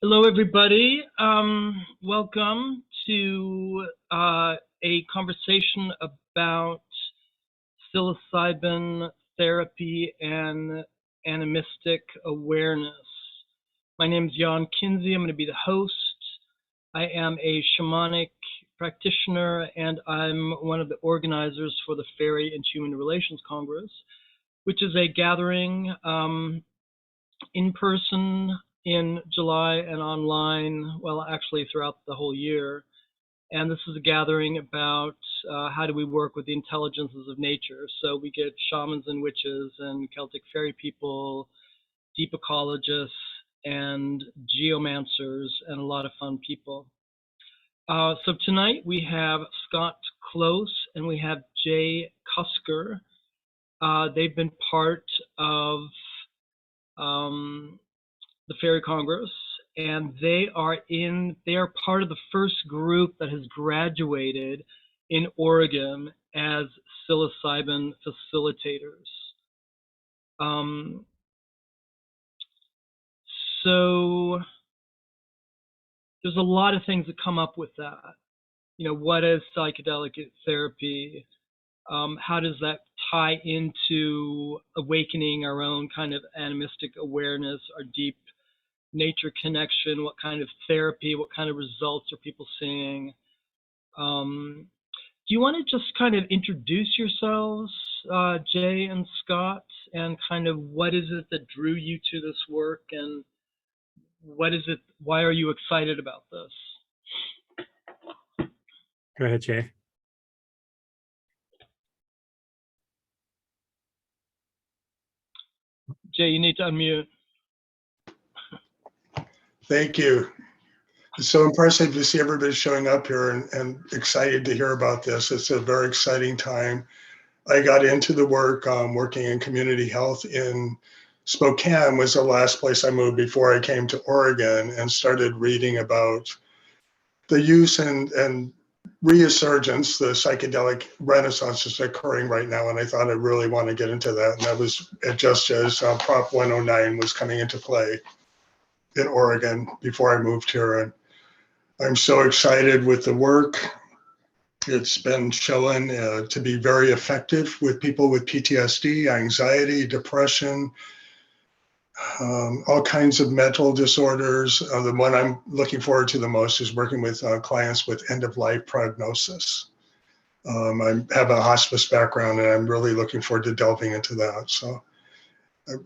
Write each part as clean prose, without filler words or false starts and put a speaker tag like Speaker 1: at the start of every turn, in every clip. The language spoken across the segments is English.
Speaker 1: Hello, everybody. Welcome to a conversation about psilocybin therapy and animistic awareness. My name is Kinsey. I'm going to be the host. I am a shamanic practitioner, and I'm one of the organizers for the Fairy and Human Relations Congress, which is a gathering in person in July and online, well, actually throughout the whole year. And this is a gathering about how do we work with the intelligences of nature. So we get shamans and witches and Celtic fairy people, deep ecologists, and geomancers, and a lot of fun people. So tonight we have Scott Kloos and we have Jay Cusker. They've been part of the Fairy Congress, and they are part of the first group that has graduated in Oregon as psilocybin facilitators. So there's a lot of things that come up with that. You know, what is psychedelic therapy? How does that tie into awakening our own kind of animistic awareness, our deep nature connection? What kind of therapy, what kind of results are people seeing? Do you want to just kind of introduce yourselves, Jay and Scott, and kind of what is it that drew you to this work, and why are you excited about this?
Speaker 2: Go ahead, Jay.
Speaker 1: Jay, you need to unmute.
Speaker 3: Thank you. It's so impressive to see everybody showing up here and excited to hear about this. It's a very exciting time. I got into the work working in community health in Spokane was the last place I moved before I came to Oregon, and started reading about the use and resurgence, the psychedelic renaissance is occurring right now. And I thought I really want to get into that. And that was just as Prop 109 was coming into play in Oregon before I moved here. And I'm so excited with the work. It's been shown to be very effective with people with PTSD, anxiety, depression, all kinds of mental disorders. The one I'm looking forward to the most is working with clients with end-of-life prognosis. I have a hospice background, and I'm really looking forward to delving into that. So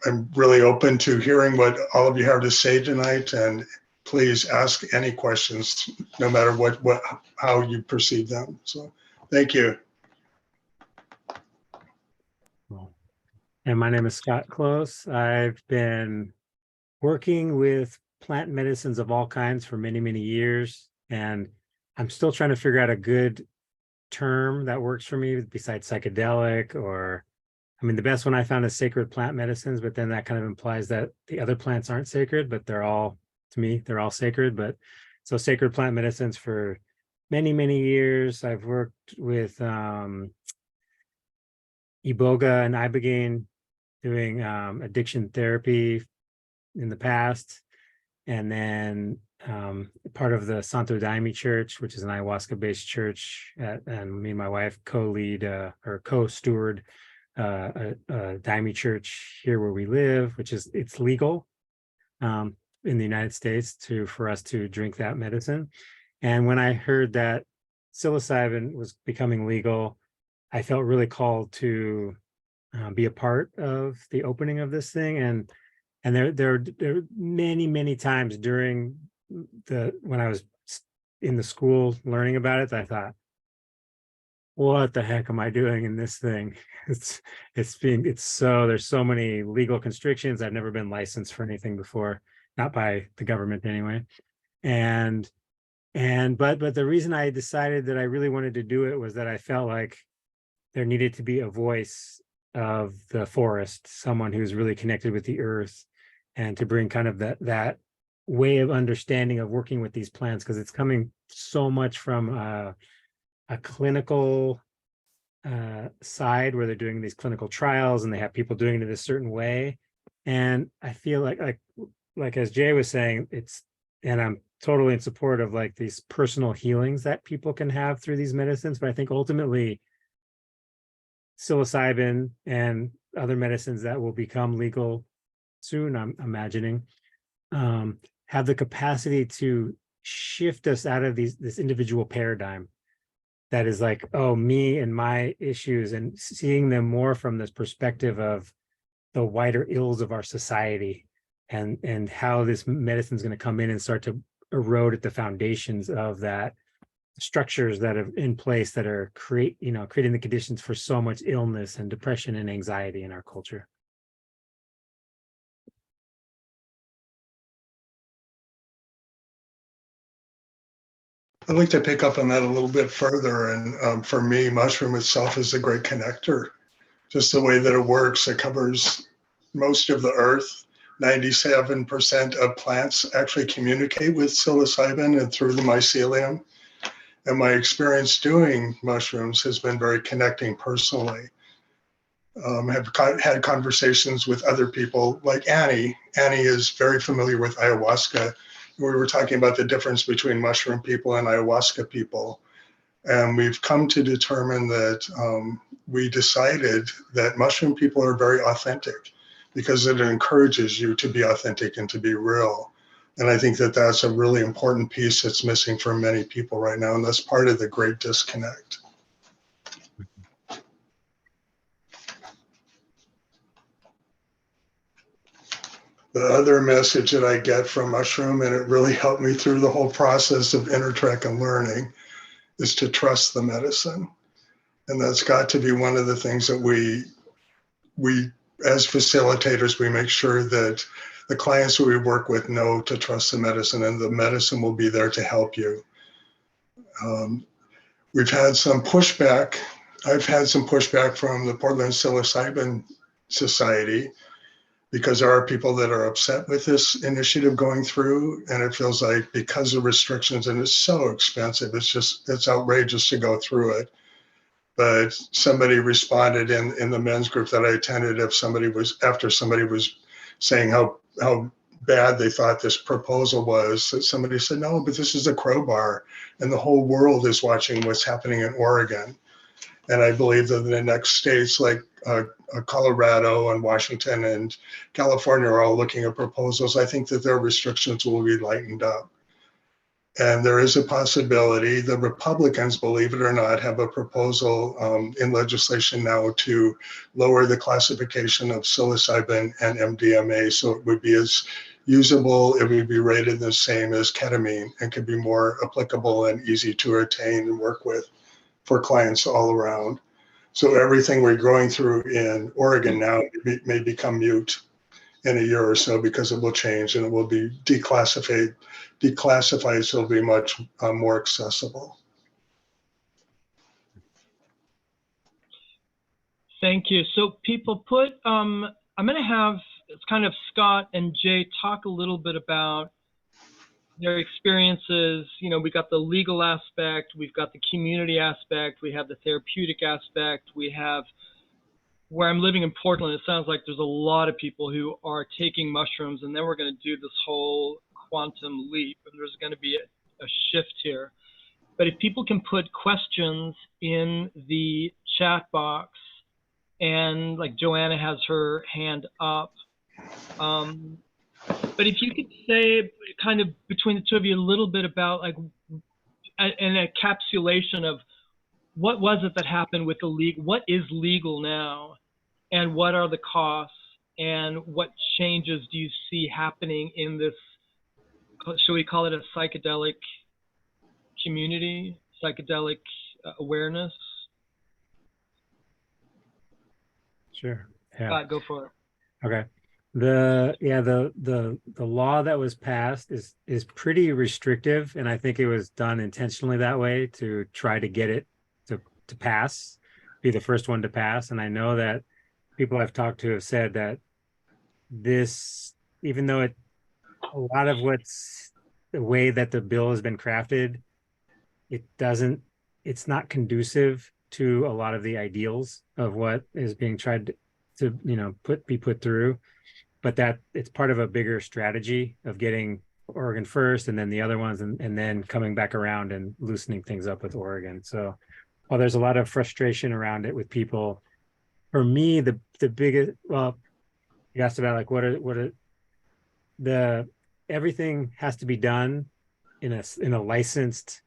Speaker 3: I'm really open to hearing what all of you have to say tonight, and please ask any questions, no matter how you perceive them. So thank you.
Speaker 2: And my name is Scott Kloos. I've been working with plant medicines of all kinds for many, many years, and I'm still trying to figure out a good term that works for me besides psychedelic, or I mean, the best one I found is sacred plant medicines, but then that kind of implies that the other plants aren't sacred, but they're all, to me, they're all sacred. But so sacred plant medicines for many, many years. I've worked with Iboga and Ibogaine doing addiction therapy in the past. And then part of the Santo Daime Church, which is an ayahuasca-based church, and me and my wife co-lead or co-steward a Daime church here where we live, which is, it's legal in the United States for us to drink that medicine. And when I heard that psilocybin was becoming legal, I felt really called to be a part of the opening of this thing. And there are many times during when I was in the school learning about it, I thought, what the heck am I doing in this thing? There's so many legal constrictions. I've never been licensed for anything before, not by the government anyway. But the reason I decided that I really wanted to do it was that I felt like there needed to be a voice of the forest, someone who's really connected with the earth, and to bring kind of that way of understanding of working with these plants, because it's coming so much from a clinical side where they're doing these clinical trials and they have people doing it a certain way. And I feel like as Jay was saying, and I'm totally in support of like these personal healings that people can have through these medicines. But I think ultimately psilocybin and other medicines that will become legal soon, I'm imagining, have the capacity to shift us out of this individual paradigm that is like, oh, me and my issues, and seeing them more from this perspective of the wider ills of our society, and how this medicine is going to come in and start to erode at the foundations of that structures that are in place that are creating the conditions for so much illness and depression and anxiety in our culture.
Speaker 3: I'd like to pick up on that a little bit further. And for me, mushroom itself is a great connector. Just the way that it works, it covers most of the earth. 97% of plants actually communicate with psilocybin and through the mycelium. And my experience doing mushrooms has been very connecting personally. Have had conversations with other people like Annie. Annie is very familiar with ayahuasca. We were talking about the difference between mushroom people and ayahuasca people. And we've come to determine that we decided that mushroom people are very authentic because it encourages you to be authentic and to be real. And I think that that's a really important piece that's missing for many people right now. And that's part of the great disconnect. The other message that I get from mushroom, and it really helped me through the whole process of intertrek and learning, is to trust the medicine. And that's got to be one of the things that we as facilitators, we make sure that the clients that we work with know to trust the medicine, and the medicine will be there to help you. We've had some pushback. I've had some pushback from the Portland Psilocybin Society, because there are people that are upset with this initiative going through, and it feels like because of restrictions, and it's so expensive, it's outrageous to go through it. But somebody responded in the men's group that I attended, after somebody was saying how bad they thought this proposal was, that somebody said, no, but this is a crowbar, and the whole world is watching what's happening in Oregon. And I believe that the next states like Colorado and Washington and California are all looking at proposals. I think that their restrictions will be lightened up. And there is a possibility, the Republicans, believe it or not, have a proposal in legislation now to lower the classification of psilocybin and MDMA, so it would be as usable, it would be rated the same as ketamine, and could be more applicable and easy to attain and work with for clients all around. So everything we're going through in Oregon now may become mute in a year or so, because it will change and it will be declassified, so it'll be much more accessible.
Speaker 1: Thank you. So people I'm going to have kind of Scott and Jay talk a little bit about their experiences. You know, we got the legal aspect, we've got the community aspect, we have the therapeutic aspect, we have where I'm living in Portland. It sounds like there's a lot of people who are taking mushrooms, and then we're going to do this whole quantum leap, and there's going to be a shift here. But if people can put questions in the chat box, and like Joanna has her hand up, but if you could say kind of between the two of you a little bit about like an encapsulation of what was it that happened with the legal, what is legal now, and what are the costs, and what changes do you see happening in this, should we call it a psychedelic community, psychedelic awareness?
Speaker 2: Sure. Yeah.
Speaker 1: Go for it.
Speaker 2: Okay. The law that was passed is pretty restrictive, and I think it was done intentionally that way to try to get it to pass, be the first one to pass. And I know that people I've talked to have said that this, even though a lot of what's the way that the bill has been crafted, it's not conducive to a lot of the ideals of what is being tried to be put through, but that it's part of a bigger strategy of getting Oregon first, and then the other ones, and then coming back around and loosening things up with Oregon. So while there's a lot of frustration around it with people, for me, the biggest, well, you asked about like what are the everything has to be done in a licensed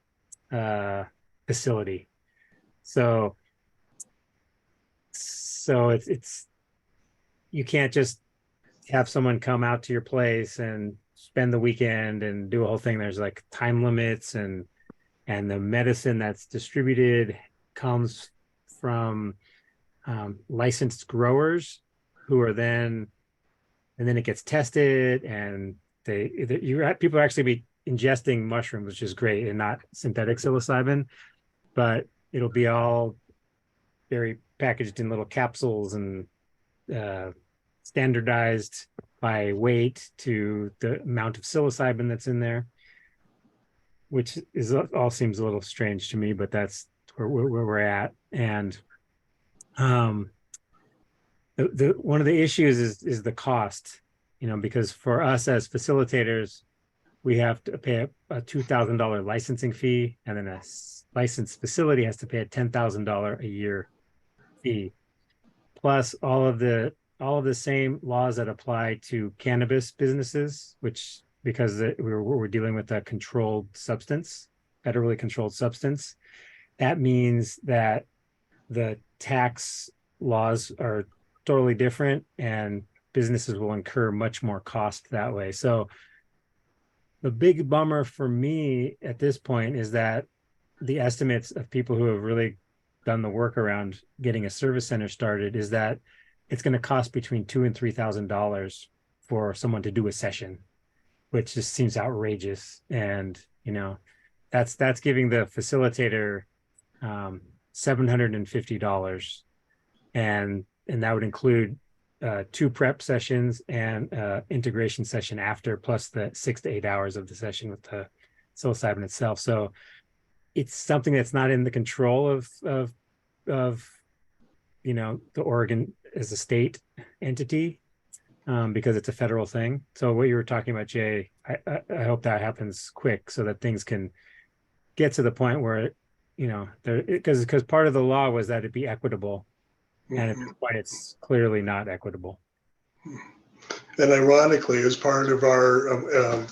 Speaker 2: facility. So it's you can't just have someone come out to your place and spend the weekend and do a whole thing. There's like time limits, and the medicine that's distributed comes from licensed growers who are then, and then it gets tested, and people actually be ingesting mushrooms, which is great, and not synthetic psilocybin, but it'll be all very packaged in little capsules and standardized by weight to the amount of psilocybin that's in there, which is all seems a little strange to me, but that's where we're at. And the one of the issues is the cost, because for us as facilitators, we have to pay a $2,000 licensing fee, and then a licensed facility has to pay a $10,000 a year fee, plus all of the same laws that apply to cannabis businesses, which because we're dealing with a controlled substance, federally controlled substance. That means that the tax laws are totally different, and businesses will incur much more cost that way. So the big bummer for me at this point is that the estimates of people who have really done the work around getting a service center started is that it's going to cost between $2,000 and $3,000 for someone to do a session, which just seems outrageous. And that's giving the facilitator $750, and that would include 2 prep sessions and integration session after, plus the 6 to 8 hours of the session with the psilocybin itself. So it's something that's not in the control of the Oregon as a state entity, because it's a federal thing. So what you were talking about, Jay, I hope that happens quick so that things can get to the point where because part of the law was that it be equitable, and at this point it's clearly not equitable.
Speaker 3: And ironically, as part of our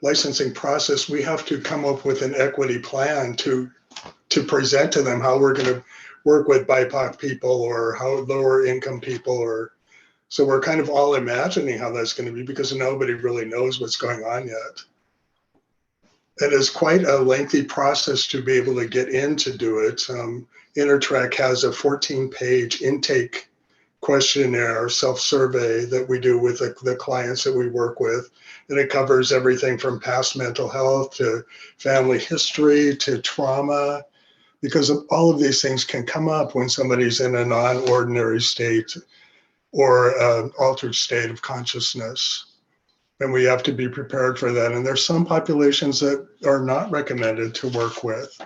Speaker 3: licensing process, we have to come up with an equity plan to present to them how we're going to work with BIPOC people or how lower income people, so we're kind of all imagining how that's going to be, because nobody really knows what's going on yet. It is quite a lengthy process to be able to get in to do it. Intertrack has a 14-page intake questionnaire, self-survey that we do with the clients that we work with. And it covers everything from past mental health to family history to trauma, because all of these things can come up when somebody's in a non-ordinary state or an altered state of consciousness. And we have to be prepared for that. And there's some populations that are not recommended to work with.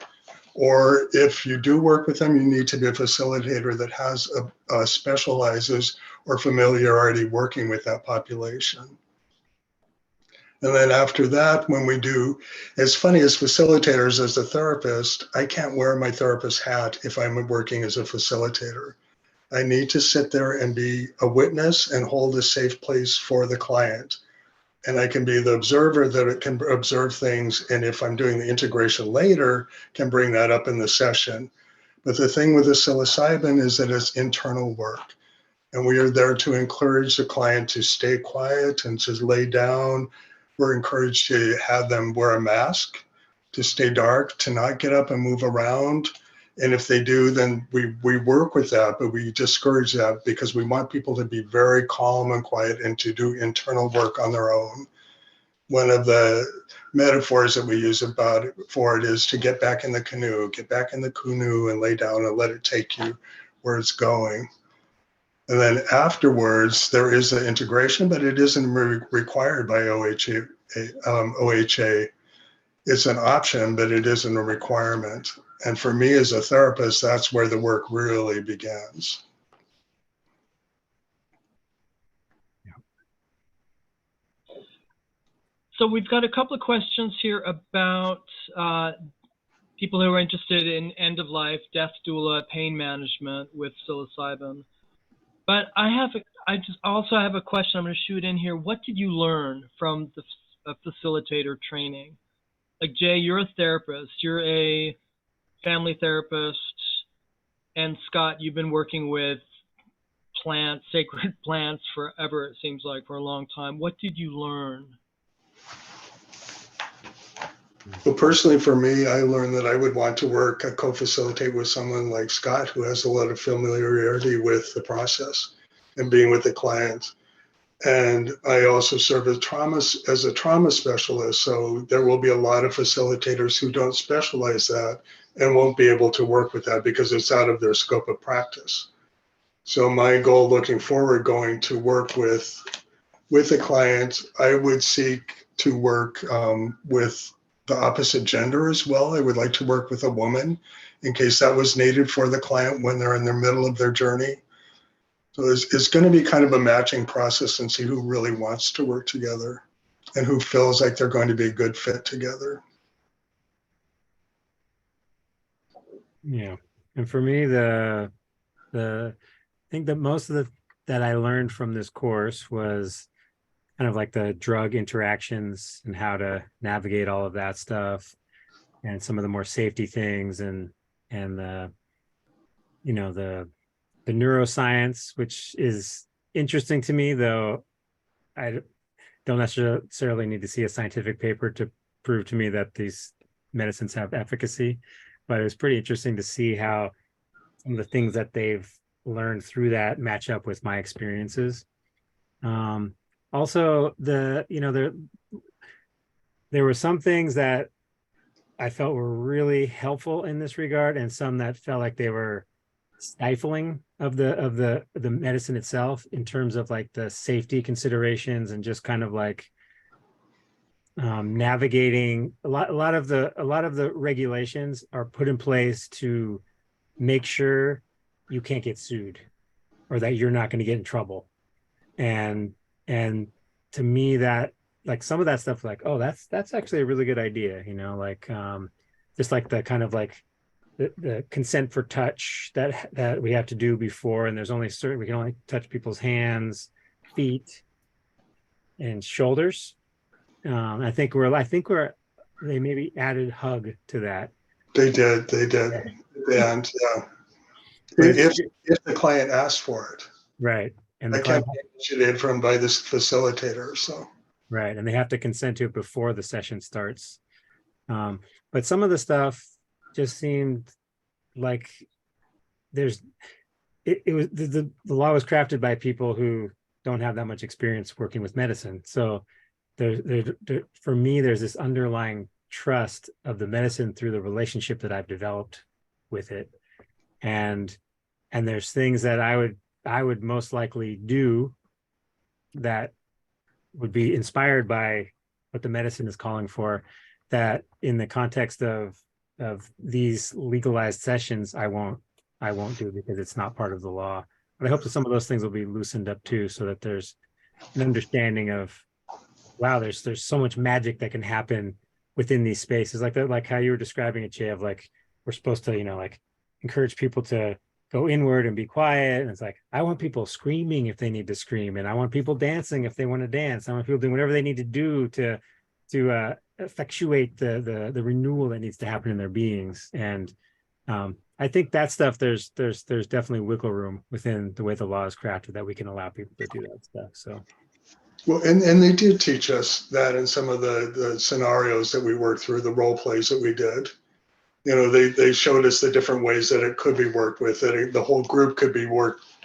Speaker 3: Or if you do work with them, you need to be a facilitator that has specializes or familiarity working with that population. And then after that, when we do, it's funny, as facilitators, as a therapist, I can't wear my therapist hat if I'm working as a facilitator. I need to sit there and be a witness and hold a safe place for the client. And I can be the observer that it can observe things. And if I'm doing the integration later, can bring that up in the session. But the thing with the psilocybin is that it's internal work. And we are there to encourage the client to stay quiet and to lay down. We're encouraged to have them wear a mask, to stay dark, to not get up and move around. And if they do, then we work with that, but we discourage that because we want people to be very calm and quiet and to do internal work on their own. One of the metaphors that we use for it is to get back in the canoe and lay down and let it take you where it's going. And then afterwards, there is an integration, but it isn't required by OHA. It's an option, but it isn't a requirement. And for me as a therapist, that's where the work really begins.
Speaker 1: So we've got a couple of questions here about people who are interested in end-of-life, death doula, pain management with psilocybin. But I also have a question I'm going to shoot in here. What did you learn from the facilitator training? Like, Jay, you're a therapist. You're a family therapist. And Scott, you've been working with plants, sacred plants forever, it seems like, for a long time. What did you learn?
Speaker 3: Well, personally, for me, I learned that I would want to work, co-facilitate with someone like Scott, who has a lot of familiarity with the process and being with the client. And I also serve as a trauma specialist. So there will be a lot of facilitators who don't specialize that and won't be able to work with that because it's out of their scope of practice. So my goal looking forward, going to work with a client, I would seek to work with the opposite gender as well. I would like to work with a woman in case that was needed for the client when they're in the middle of their journey. So it's going to be kind of a matching process and see who really wants to work together and who feels like they're going to be a good fit together.
Speaker 2: Yeah. And for me, I think that most of that I learned from this course was kind of like the drug interactions and how to navigate all of that stuff and some of the more safety things and the, you know, the neuroscience, which is interesting to me, though I don't necessarily need to see a scientific paper to prove to me that these medicines have efficacy. But it was pretty interesting to see how some of the things that they've learned through that match up with my experiences. Also, there were some things that I felt were really helpful in this regard, and some that felt like they were stifling of the medicine itself in terms of like the safety considerations and just kind of like navigating a lot of the regulations are put in place to make sure you can't get sued or that you're not going to get in trouble. And to me, that like some of that stuff, like, oh, that's actually a really good idea, like just like the kind of like the consent for touch that we have to do before, and there's only we can only touch people's hands, feet, and shoulders. I think they maybe added hug to that.
Speaker 3: They did. And if the client asked for it.
Speaker 2: Right. And
Speaker 3: the client initiated by this facilitator. So
Speaker 2: right. And they have to consent to it before the session starts. But some of the stuff just seemed like the law was crafted by people who don't have that much experience working with medicine. So for me, there's this underlying trust of the medicine through the relationship that I've developed with it. And there's things that I would most likely do that would be inspired by what the medicine is calling for, that in the context of these legalized sessions, I won't do because it's not part of the law. But I hope that some of those things will be loosened up too, so that there's an understanding of, wow, there's so much magic that can happen within these spaces, like how you were describing it, Jay, of like we're supposed to, like encourage people to go inward and be quiet. And it's like, I want people screaming if they need to scream, and I want people dancing if they want to dance. I want people doing whatever they need to do to effectuate the renewal that needs to happen in their beings. And I think that stuff, there's definitely wiggle room within the way the law is crafted that we can allow people to do that stuff. So.
Speaker 3: Well, and they did teach us that in some of the scenarios that we worked through, the role plays that we did. They showed us the different ways that it could be worked with, that the whole group could be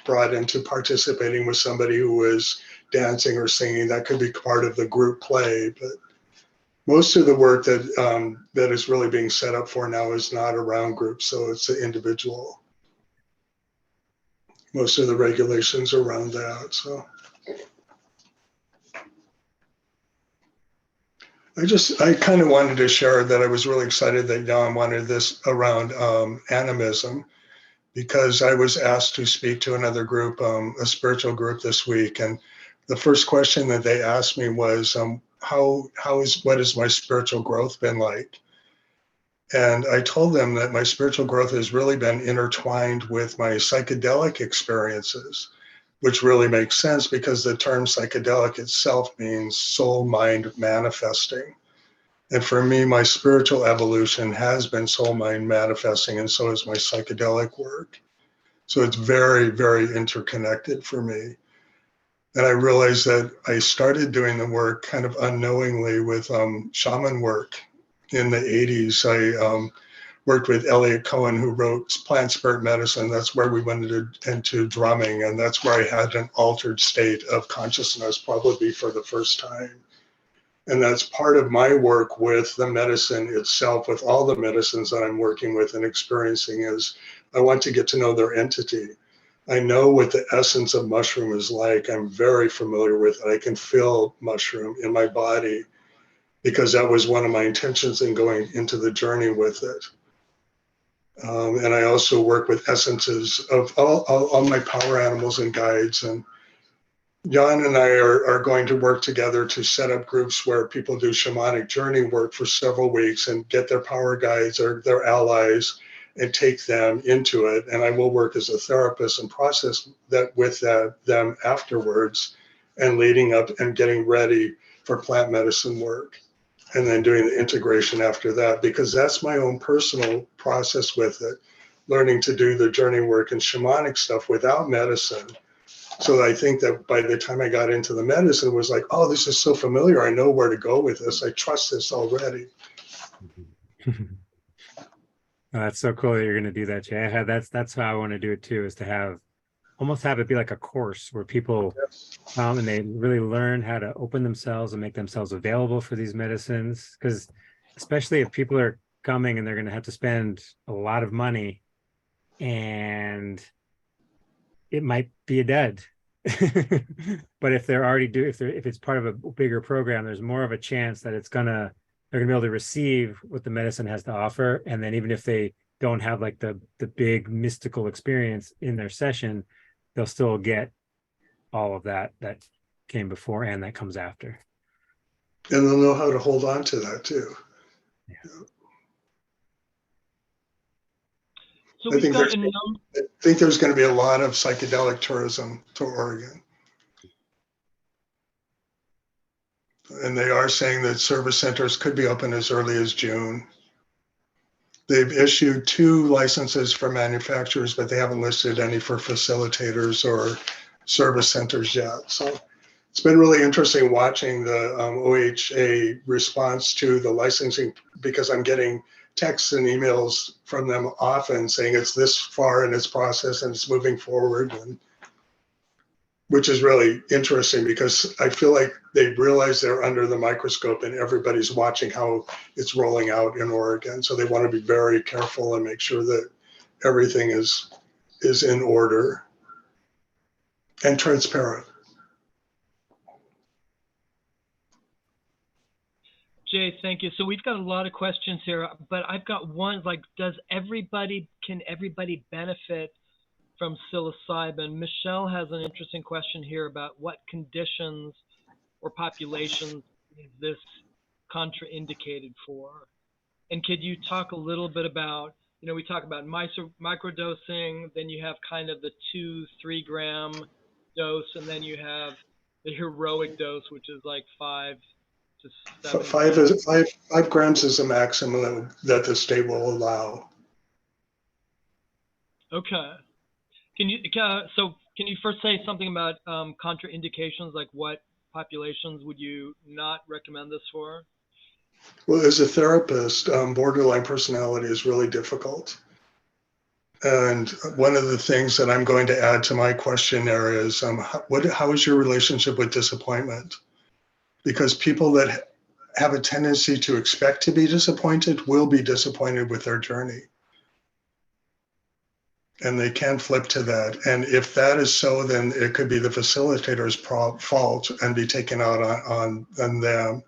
Speaker 3: brought into participating with somebody who was dancing or singing. That could be part of the group play. But most of the work that is really being set up for now is not around groups, so it's an individual. Most of the regulations are around that. So I kind of wanted to share that I was really excited that Jan wanted this around animism, because I was asked to speak to another group, a spiritual group this week. And the first question that they asked me was, what has my spiritual growth been like? And I told them that my spiritual growth has really been intertwined with my psychedelic experiences, which really makes sense because the term psychedelic itself means soul mind manifesting. And for me, my spiritual evolution has been soul mind manifesting, and so is my psychedelic work. So it's very, very interconnected for me. And I realized that I started doing the work kind of unknowingly with shaman work in the 80s. I worked with Elliot Cohen, who wrote Plant Spirit Medicine. That's where we went into drumming, and that's where I had an altered state of consciousness, probably for the first time. And that's part of my work with the medicine itself, with all the medicines that I'm working with and experiencing, is I want to get to know their entity. I know what the essence of mushroom is like. I'm very familiar with it. I can feel mushroom in my body because that was one of my intentions in going into the journey with it. And I also work with essences of all my power animals and guides. And Jan and I are going to work together to set up groups where people do shamanic journey work for several weeks and get their power guides or their allies and take them into it. And I will work as a therapist and process that with them afterwards and leading up and getting ready for plant medicine work. And then doing the integration after that, because that's my own personal process with it, learning to do the journey work and shamanic stuff without medicine. So I think that by the time I got into the medicine, it was like, oh, this is so familiar. I know where to go with this. I trust this already.
Speaker 2: That's so cool that you're going to do that, Jay. That's how I want to do it too, is to almost have it be like a course where people and they really learn how to open themselves and make themselves available for these medicines. Because especially if people are coming and they're going to have to spend a lot of money, and it might be a dud. But if if it's part of a bigger program, there's more of a chance that they're gonna be able to receive what the medicine has to offer. And then even if they don't have like the big mystical experience in their session, they'll still get all of that came before and that comes after.
Speaker 3: And they'll know how to hold on to that too.
Speaker 2: Yeah.
Speaker 1: So
Speaker 3: I think there's going to be a lot of psychedelic tourism to Oregon. And they are saying that service centers could be open as early as June. They've issued 2 licenses for manufacturers, but they haven't listed any for facilitators or service centers yet. So it's been really interesting watching the OHA response to the licensing, because I'm getting texts and emails from them often saying it's this far in its process and it's moving forward, and which is really interesting because I feel like they realize they're under the microscope and everybody's watching how it's rolling out in Oregon. So they want to be very careful and make sure that everything is in order and transparent.
Speaker 1: Jay, thank you. So we've got a lot of questions here, but I've got one, like, can everybody benefit from psilocybin? Michelle has an interesting question here about what conditions or populations is this contraindicated for? And could you talk a little bit about, we talk about microdosing, then you have kind of the 2-3 gram dose, and then you have the heroic dose, which is like 5 to 7
Speaker 3: 5 grams is the maximum that the state will allow.
Speaker 1: Okay. Can you first say something about contraindications, like what populations would you not recommend this for?
Speaker 3: Well, as a therapist, borderline personality is really difficult. And one of the things that I'm going to add to my questionnaire is how is your relationship with disappointment? Because people that have a tendency to expect to be disappointed will be disappointed with their journey. And they can flip to that. And if that is so, then it could be the facilitator's fault and be taken out on them.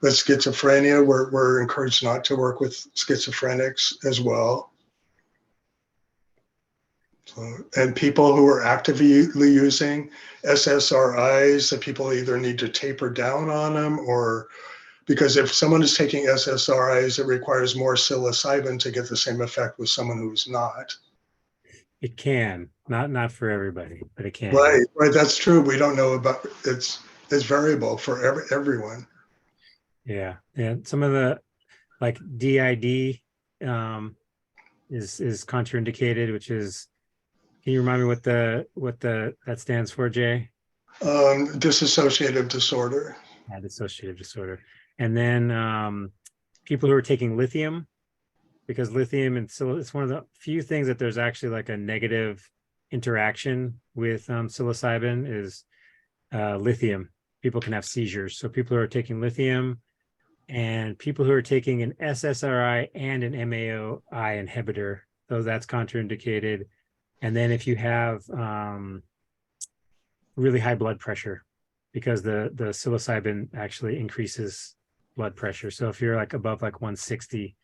Speaker 3: With schizophrenia, we're encouraged not to work with schizophrenics as well. So, and people who are actively using SSRIs, the people either need to taper down on them, or because if someone is taking SSRIs, it requires more psilocybin to get the same effect with someone who's not.
Speaker 2: It can, not for everybody, but it can.
Speaker 3: Right, right. That's true. We don't know about it's variable for everyone.
Speaker 2: Yeah. And some of the like DID is contraindicated, which is, can you remind me what that stands for, Jay?
Speaker 3: Dissociative disorder.
Speaker 2: Yeah, dissociative disorder. And then people who are taking lithium, because lithium and it's one of the few things that there's actually like a negative interaction with psilocybin is lithium. People can have seizures. So people who are taking lithium and people who are taking an SSRI and an MAOI inhibitor, so that's contraindicated. And then if you have really high blood pressure, because the psilocybin actually increases blood pressure. So if you're like above like 160,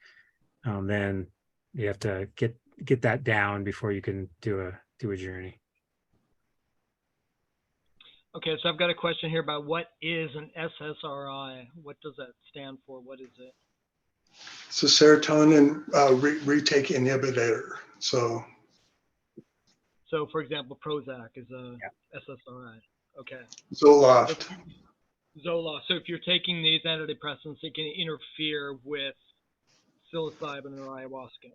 Speaker 2: then you have to get that down before you can do a journey.
Speaker 1: Okay, so I've got a question here about what is an SSRI? What does that stand for? What is it?
Speaker 3: It's a serotonin retake inhibitor. So,
Speaker 1: for example, Prozac is a SSRI. Okay.
Speaker 3: Zoloft.
Speaker 1: Zoloft. So if you're taking these antidepressants, it can interfere with psilocybin or ayahuasca.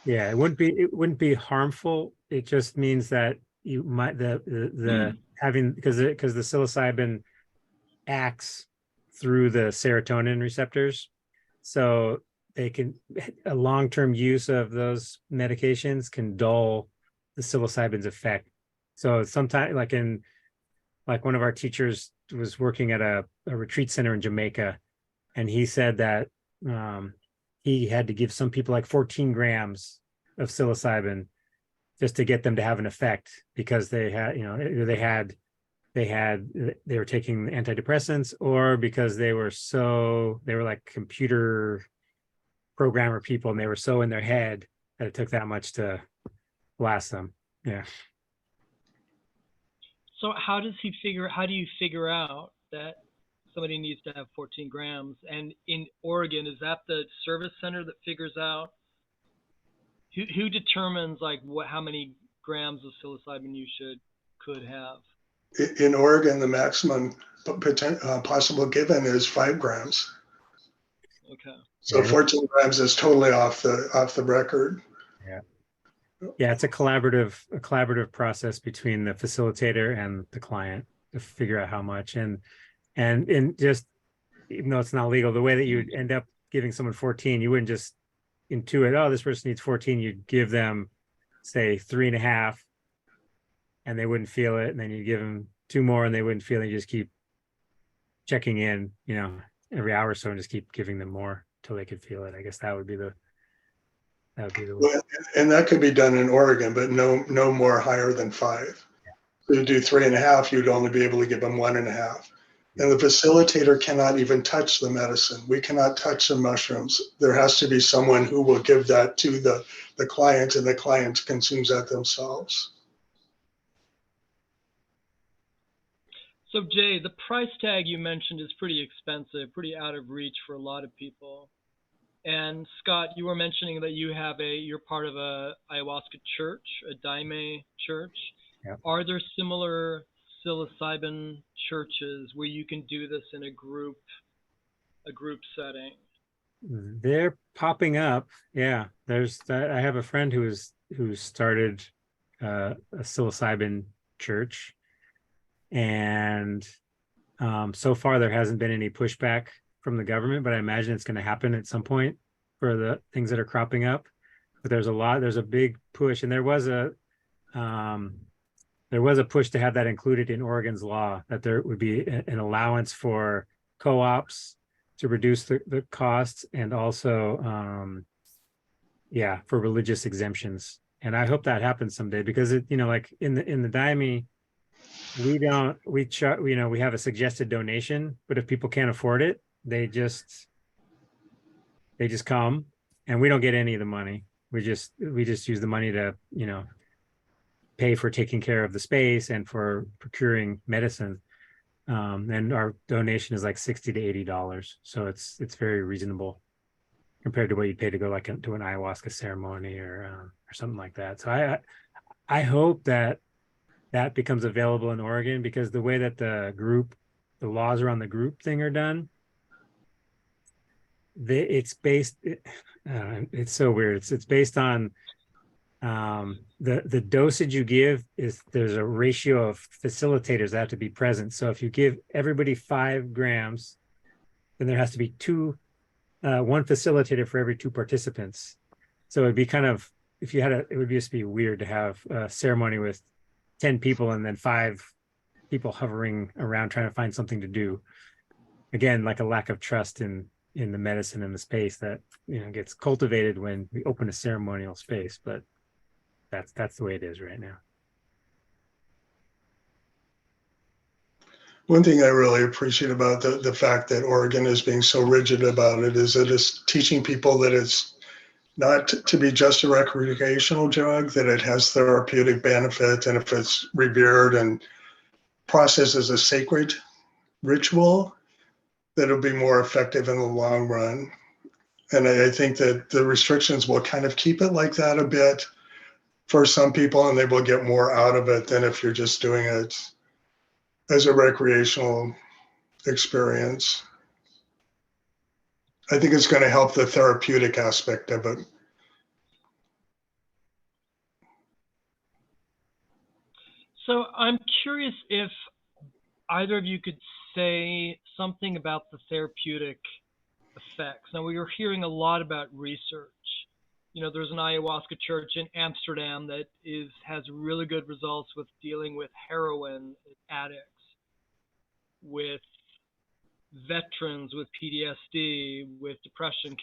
Speaker 2: Yeah, it wouldn't be harmful. It just means that you might the having because the psilocybin acts through the serotonin receptors, so they can a long-term use of those medications can dull the psilocybin's effect. So sometimes, like one of our teachers was working at a retreat center in Jamaica, and he said that he had to give some people like 14 grams of psilocybin just to get them to have an effect, because they had, they were taking antidepressants, or because they were like computer programmer people and they were so in their head that it took that much to blast them. Yeah.
Speaker 1: So how do you figure out that somebody needs to have 14 grams? And in Oregon, is that the service center that figures out who determines like how many grams of psilocybin you could have?
Speaker 3: In Oregon, the maximum possible given is 5 grams.
Speaker 1: Okay.
Speaker 3: So 14 grams is totally off the record.
Speaker 2: Yeah. Yeah, it's a collaborative process between the facilitator and the client to figure out how much. And just, even though it's not legal, the way that you would end up giving someone 14, you wouldn't just intuit, oh, this person needs 14. You'd give them, say, 3.5, and they wouldn't feel it. And then you give them 2 more and they wouldn't feel it. You just keep checking in, every hour or so, and just keep giving them more till they could feel it. I guess that would be the way.
Speaker 3: And that could be done in Oregon, but no more higher than 5. So you do 3.5, you'd only be able to give them 1.5. And the facilitator cannot even touch the medicine. We cannot touch the mushrooms. There has to be someone who will give that to the client, and the client consumes that themselves.
Speaker 1: So Jay, the price tag you mentioned is pretty expensive, pretty out of reach for a lot of people. And Scott, you were mentioning that you're part of a ayahuasca church, a Daime church.
Speaker 2: Yep.
Speaker 1: Are there similar psilocybin churches where you can do this in a group setting?
Speaker 2: They're popping up. Yeah, I have a friend who started a psilocybin church, and so far there hasn't been any pushback from the government, but I imagine it's going to happen at some point for the things that are cropping up. But there's a big push, and there was a push to have that included in Oregon's law, that there would be an allowance for co-ops to reduce the costs, and also for religious exemptions. And I hope that happens someday, because like in the Daime, we have a suggested donation, but if people can't afford it, they just come, and we don't get any of the money. We just use the money to, pay for taking care of the space and for procuring medicine. And our donation is like $60 to $80. So it's very reasonable compared to what you'd pay to go like to an ayahuasca ceremony or something like that. So I hope that becomes available in Oregon, because the way that the laws around the group thing are done, it's so weird. It's based on the dosage you give there's a ratio of facilitators that have to be present. So if you give everybody 5 grams, then there has to be one facilitator for every 2 participants. So it'd be kind of, if you had it would just be weird to have a ceremony with 10 people and then 5 people hovering around trying to find something to do. Again, like a lack of trust in the medicine and the space that gets cultivated when we open a ceremonial space. But that's the way it is right now.
Speaker 3: One thing I really appreciate about the fact that Oregon is being so rigid about it is that it's teaching people that it's not to be just a recreational drug, that it has therapeutic benefit, and if it's revered and processed as a sacred ritual, that it'll be more effective in the long run. And I think that the restrictions will kind of keep it like that a bit for some people, and they will get more out of it than if you're just doing it as a recreational experience. I think it's going to help the therapeutic aspect of it.
Speaker 1: So I'm curious if either of you could say something about the therapeutic effects. Now, we were hearing a lot about research. There's an ayahuasca church in Amsterdam that has really good results with dealing with heroin addicts, with veterans with PTSD, with depression.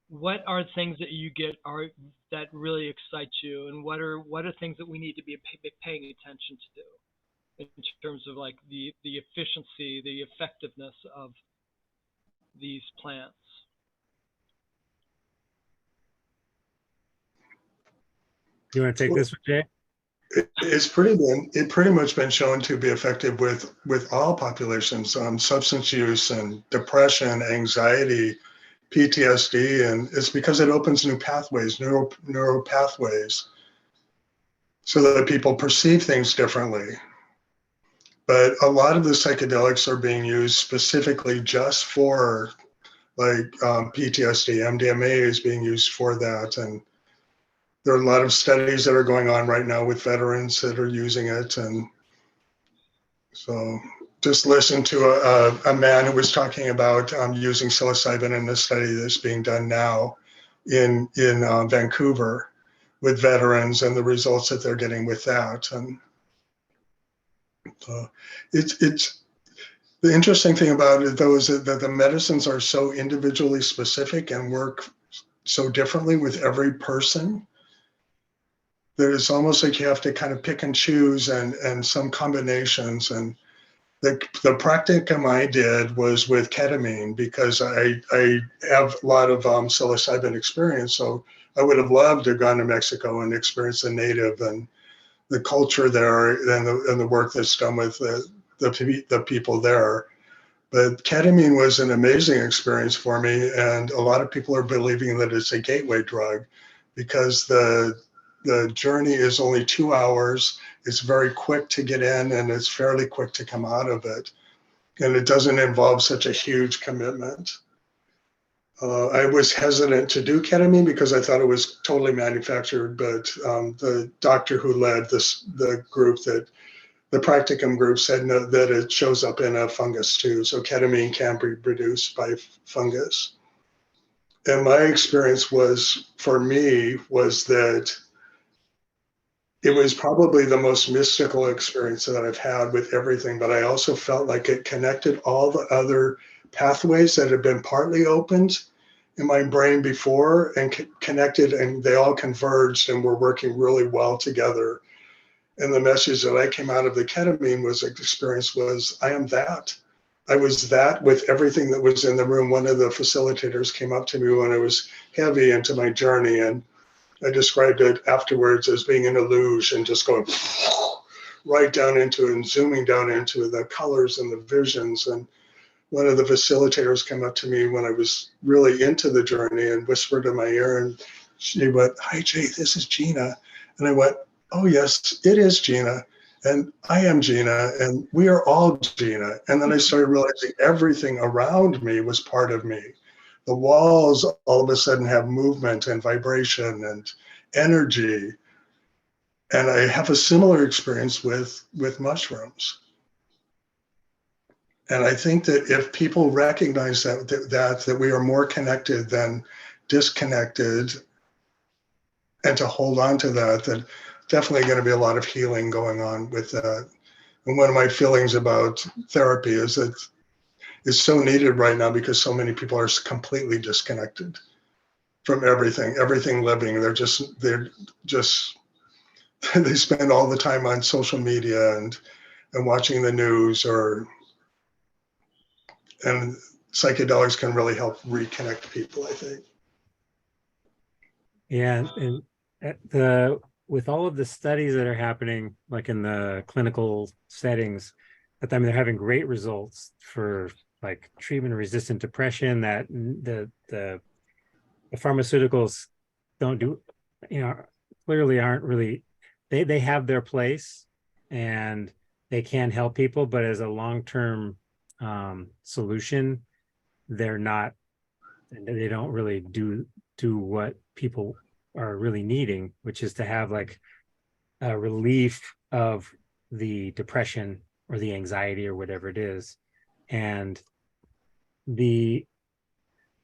Speaker 1: What are things that you get that really excite you, and what are things that we need to be paying attention to in terms of like the efficiency, the effectiveness of these plants?
Speaker 2: You want to take this one, Jay?
Speaker 3: It's pretty much been shown to be effective with all populations, substance use and depression, anxiety, PTSD, and it's because it opens new pathways, neural pathways, so that people perceive things differently. But a lot of the psychedelics are being used specifically just for PTSD. MDMA is being used for that, and there are a lot of studies that are going on right now with veterans that are using it. And so just listen to a man who was talking about using psilocybin in a study that's being done now in Vancouver with veterans, and the results that they're getting with that. And it's the interesting thing about it, though, is that the medicines are so individually specific and work so differently with every person that it's almost like you have to kind of pick and choose and some combinations. And the practicum I did was with ketamine, because I have a lot of psilocybin experience. So I would have loved to have gone to Mexico and experience the native and the culture there and the work that's done with the people there. But ketamine was an amazing experience for me. And a lot of people are believing that it's a gateway drug, because the journey is only 2 hours. It's very quick to get in, and it's fairly quick to come out of it. And it doesn't involve such a huge commitment. I was hesitant to do ketamine because I thought it was totally manufactured, but the doctor who led the group, the practicum group, said no, that it shows up in a fungus too. So ketamine can be produced by fungus. And my experience for me was that it was probably the most mystical experience that I've had with everything, but I also felt like it connected all the other pathways that had been partly opened in my brain before and connected, and they all converged and were working really well together. And the message that I came out of the ketamine experience was, I am that. I was that with everything that was in the room. One of the facilitators came up to me when I was heavy into my journey, and I described it afterwards as being an illusion, just going right down into it and zooming down into the colors and the visions. And one of the facilitators came up to me when I was really into the journey and whispered in my ear, and she went, "Hi, Jay, this is Gina." And I went, "Oh, yes, it is Gina. And I am Gina, and we are all Gina." And then I started realizing everything around me was part of me. The walls all of a sudden have movement and vibration and energy. And I have a similar experience with mushrooms. And I think that if people recognize that we are more connected than disconnected, and to hold on to that, then definitely going to be a lot of healing going on with that. And one of my feelings about therapy is that it's so needed right now because so many people are completely disconnected from everything living. They're just they spend all the time on social media and watching the news, and psychedelics can really help reconnect people, I think.
Speaker 2: Yeah, and with all of the studies that are happening, like in the clinical settings, that I mean, they're having great results for like treatment-resistant depression. That the pharmaceuticals don't do, clearly aren't really. They have their place, and they can help people, but as a long-term solution, they're not. They don't really do what people are really needing, which is to have like a relief of the depression or the anxiety or whatever it is. And the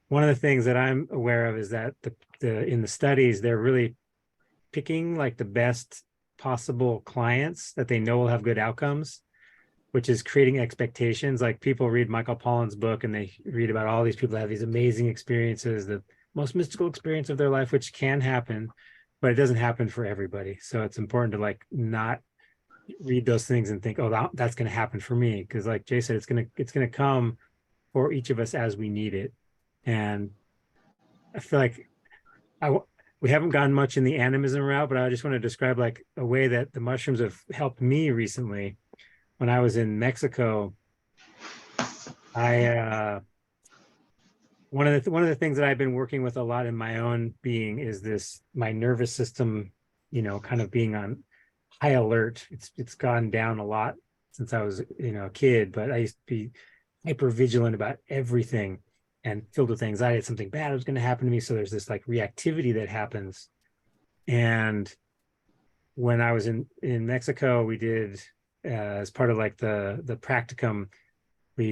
Speaker 2: one of the things that I'm aware of is that the in the studies, they're really picking like the best possible clients that they know will have good outcomes, which is creating expectations. Like people read Michael Pollan's book and they read about all these people that have these amazing experiences, the most mystical experience of their life, which can happen, but it doesn't happen for everybody. So it's important to like not read those things and think, oh, that's going to happen for me. Because like Jay said, it's going to come for each of us as we need it. And I feel like we haven't gone much in the animism route, but I just want to describe like a way that the mushrooms have helped me recently. When I was in Mexico, I one of the things that I've been working with a lot in my own being is my nervous system, kind of being on high alert. It's gone down a lot since I was, a kid, but I used to be hyper vigilant about everything and filled with anxiety that something bad was going to happen to me. So there's this like reactivity that happens. And when I was in Mexico, we did as part of like the practicum, we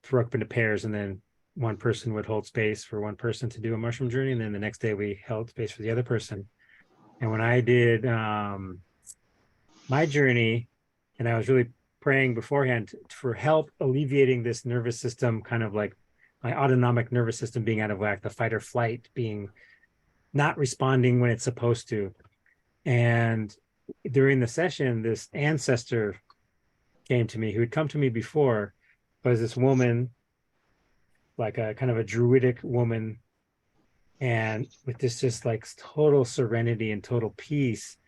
Speaker 2: broke up into pairs, and then one person would hold space for one person to do a mushroom journey, and then the next day we held space for the other person. And when I did my journey, and I was really praying beforehand for help alleviating this nervous system, kind of like my autonomic nervous system being out of whack, the fight or flight being not responding when it's supposed to. And during the session, this ancestor came to me who had come to me before, was this woman, like a kind of a druidic woman, and with this just like total serenity and total peace.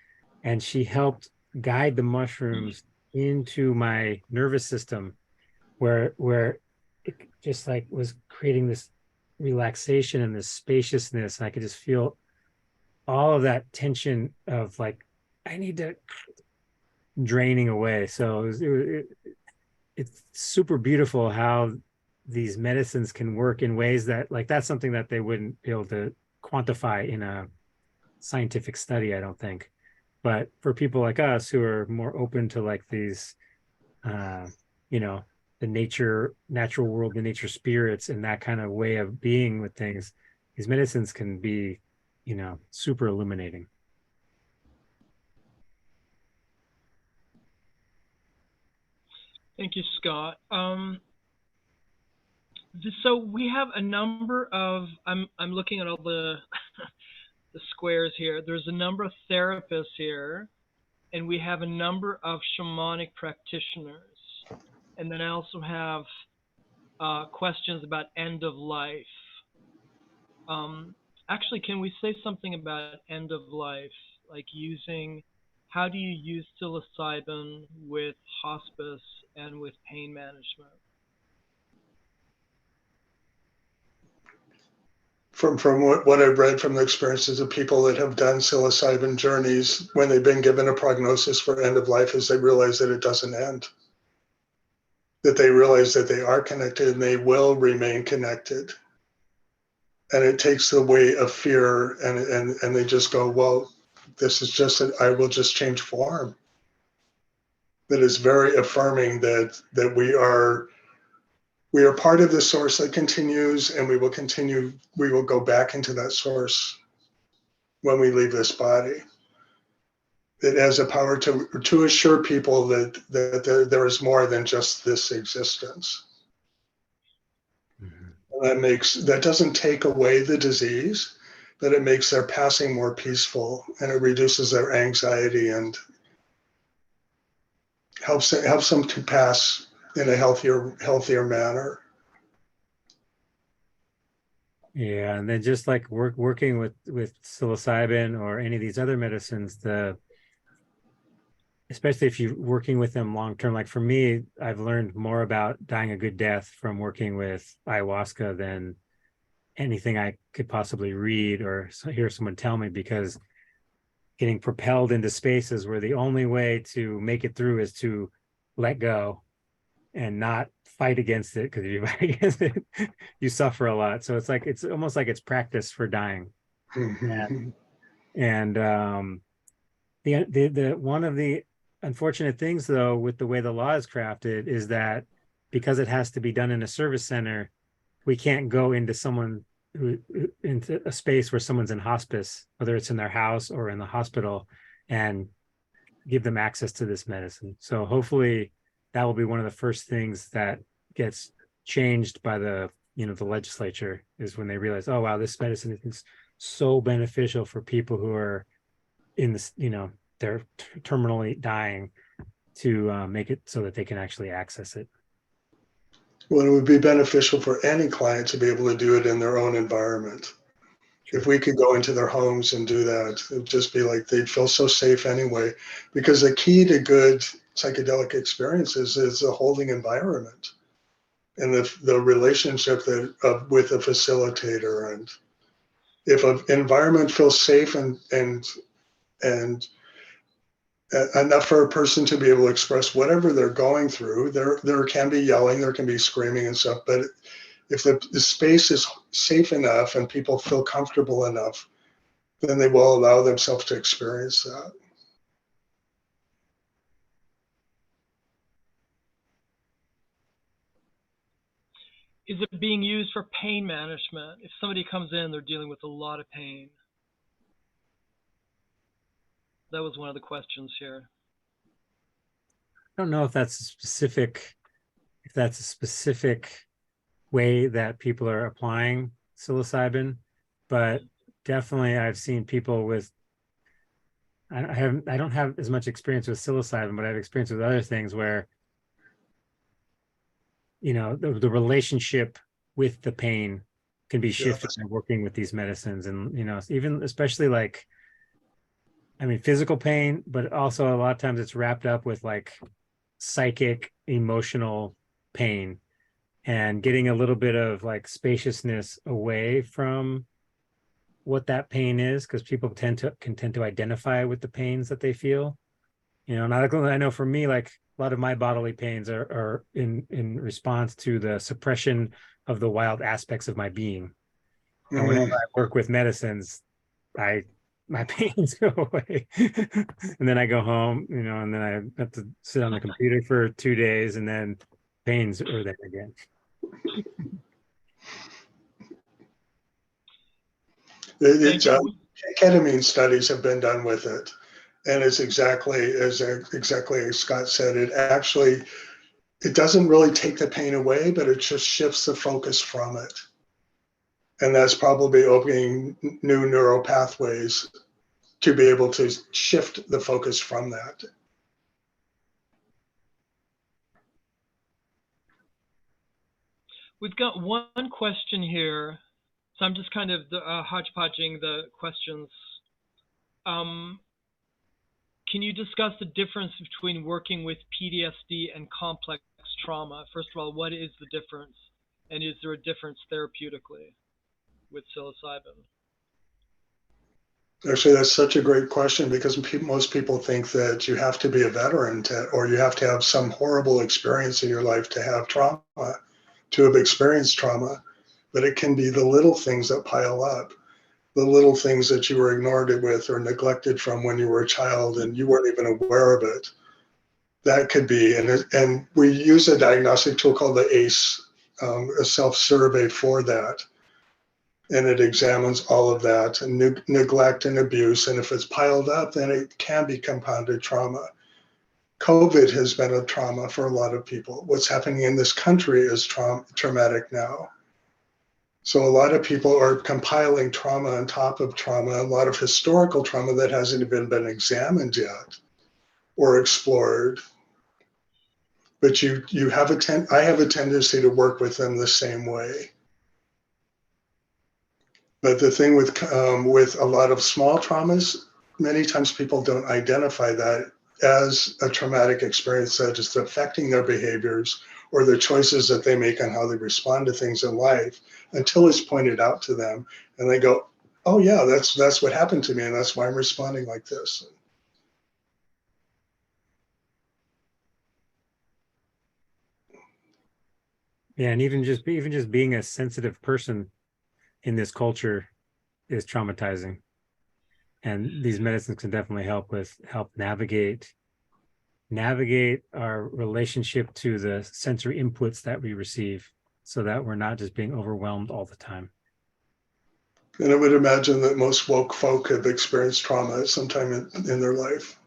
Speaker 2: And she helped guide the mushrooms into my nervous system where it just like was creating this relaxation and this spaciousness. And I could just feel all of that tension of like, I need to draining away. So it's super beautiful how these medicines can work in ways that like that's something that they wouldn't be able to quantify in a scientific study, I don't think. But for people like us who are more open to like these the natural world, the nature spirits, and that kind of way of being with things, these medicines can be super illuminating.
Speaker 1: Thank you, Scott. So we have a number of, I'm looking at all the the squares here. There's a number of therapists here, and we have a number of shamanic practitioners. And then I also have questions about end of life. Actually, can we say something about end of life? Like how do you use psilocybin with hospice and with pain management?
Speaker 3: From what I've read from the experiences of people that have done psilocybin journeys, when they've been given a prognosis for end of life, is they realize that it doesn't end. That they realize that they are connected and they will remain connected. And it takes the weight of fear, and they just go, well, this is just I will just change form. That is very affirming that we are part of the source that continues, and we will go back into that source when we leave this body. It has a power to assure people that there is more than just this existence. Mm-hmm. That doesn't take away the disease, but it makes their passing more peaceful, and it reduces their anxiety and helps them to pass in a healthier manner.
Speaker 2: Yeah, and then just like working with psilocybin or any of these other medicines, especially if you're working with them long term, like for me, I've learned more about dying a good death from working with ayahuasca than anything I could possibly read or hear someone tell me, because getting propelled into spaces where the only way to make it through is to let go and not fight against it, because if you fight against it, you suffer a lot. So it's almost like it's practice for dying. And the one of the unfortunate things, though, with the way the law is crafted, is that because it has to be done in a service center, we can't go into into a space where someone's in hospice, whether it's in their house or in the hospital, and give them access to this medicine. So hopefully that will be one of the first things that gets changed by the legislature, is when they realize, oh wow, this medicine is so beneficial for people who are in this, they're terminally dying, to make it so that they can actually access it.
Speaker 3: Well, it would be beneficial for any client to be able to do it in their own environment. Sure. If we could go into their homes and do that, it'd just be like they'd feel so safe anyway. Because the key to good psychedelic experiences is a holding environment and the relationship with a facilitator. And if an environment feels safe and enough for a person to be able to express whatever they're going through, there can be yelling, there can be screaming and stuff, but if the space is safe enough and people feel comfortable enough, then they will allow themselves to experience that.
Speaker 1: Is it being used for pain management? If somebody comes in, they're dealing with a lot of pain. That was one of the questions here.
Speaker 2: I don't know if that's a specific way that people are applying psilocybin, but definitely I've seen people with, I don't have as much experience with psilocybin, but I have experience with other things where, the relationship with the pain can be shifted by working with these medicines. And, even especially physical pain, but also a lot of times it's wrapped up with like psychic, emotional pain, and getting a little bit of like spaciousness away from what that pain is, because people can tend to identify with the pains that they feel. And I know for me, like a lot of my bodily pains are in response to the suppression of the wild aspects of my being. And whenever I work with medicines, my pains go away. And then I go home, and then I have to sit on the computer for 2 days, and then pains are there again.
Speaker 3: Ketamine studies have been done with it, and it's exactly as Scott said. It doesn't really take the pain away, but it just shifts the focus from it, and that's probably opening new neural pathways to be able to shift the focus from that.
Speaker 1: We've got one question here, so I'm just kind of hodgepodging the questions. Can you discuss the difference between working with PTSD and complex trauma? First of all, what is the difference? And is there a difference therapeutically with psilocybin?
Speaker 3: Actually, that's such a great question because most people think that you have to be a veteran or you have to have some horrible experience in your life to have trauma, to have experienced trauma. But it can be the little things that pile up, the little things that you were ignored with or neglected from when you were a child and you weren't even aware of it. That could be, and we use a diagnostic tool called the ACE, a self-survey for that. And it examines all of that and neglect and abuse. And if it's piled up, then it can be compounded trauma. COVID has been a trauma for a lot of people. What's happening in this country is traumatic now. So a lot of people are compiling trauma on top of trauma, a lot of historical trauma that hasn't even been examined yet or explored. But I have a tendency to work with them the same way. But the thing with a lot of small traumas, many times people don't identify that as a traumatic experience that is affecting their behaviors or the choices that they make on how they respond to things in life until it's pointed out to them, and they go, "Oh yeah, that's what happened to me, and that's why I'm responding like this."
Speaker 2: Yeah, and even just being a sensitive person in this culture is traumatizing. And these medicines can definitely help navigate our relationship to the sensory inputs that we receive so that we're not just being overwhelmed all the time.
Speaker 3: And I would imagine that most woke folk have experienced trauma at some time in their life.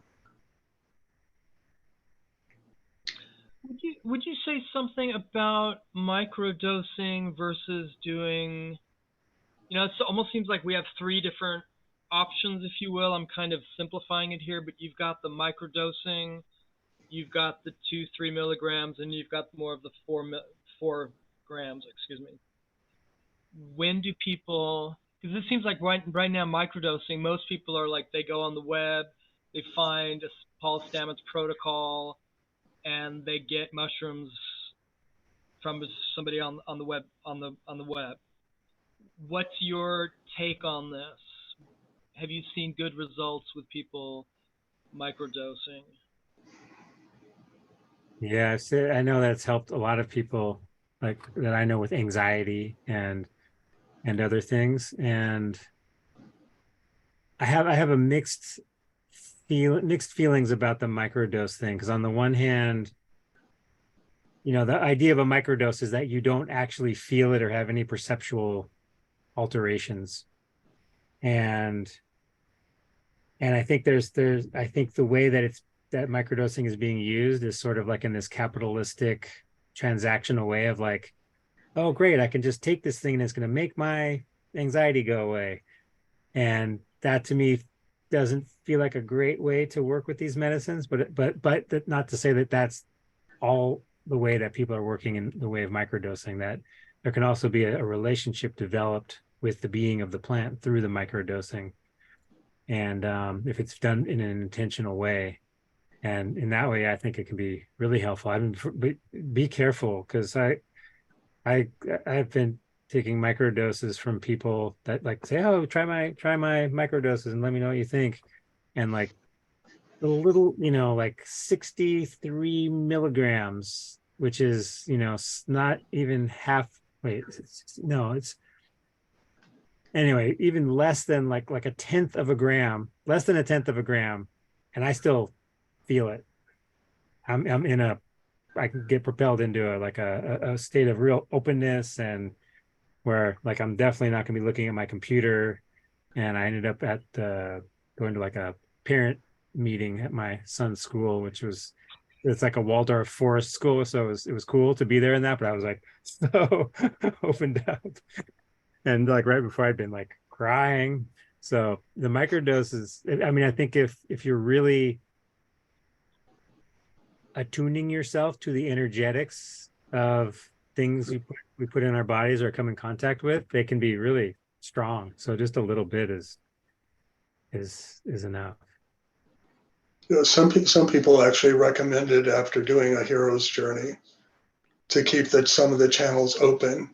Speaker 1: Would you say something about microdosing versus doing, it almost seems like we have three different options, if you will. I'm kind of simplifying it here, but you've got the microdosing, you've got the 2-3 milligrams, and you've got more of the 4 grams, excuse me. When do people, because it seems like right now microdosing, most people are like, they go on the web, they find Paul Stamets protocol, and they get mushrooms from somebody on the web on the web. What's your take on this? Have you seen good results with people microdosing?
Speaker 2: Yeah, I know that's helped a lot of people like that I know with anxiety and other things. And I have a mixed feelings about the microdose thing, because on the one hand, the idea of a microdose is that you don't actually feel it or have any perceptual alterations. And I think I think the way that microdosing is being used is sort of like in this capitalistic transactional way of like, oh great, I can just take this thing and it's going to make my anxiety go away. And that to me doesn't feel like a great way to work with these medicines, but not to say that that's all the way that people are working in the way of microdosing, that there can also be a relationship developed with the being of the plant through the microdosing. And if it's done in an intentional way, and in that way, I think it can be really helpful. I mean, be careful, because I've been taking microdoses from people that like say, "Oh, try my microdoses and let me know what you think," and like the little, like 63 milligrams, which is, not even half. Wait, no, it's anyway, even less than like a tenth of a gram, less than a tenth of a gram, and I still feel it. I'm I can get propelled into a state of real openness, and where like I'm definitely not going to be looking at my computer. And I ended up at going to like a parent meeting at my son's school, it's like a Waldorf forest school, so it was cool to be there in that. But I was like so opened up, and like right before I'd been like crying. So the microdoses, I mean, I think if you're really attuning yourself to the energetics of things we put in our bodies or come in contact with, they can be really strong. So just a little bit is enough.
Speaker 3: You know, some people actually recommended after doing a hero's journey to keep some of the channels open.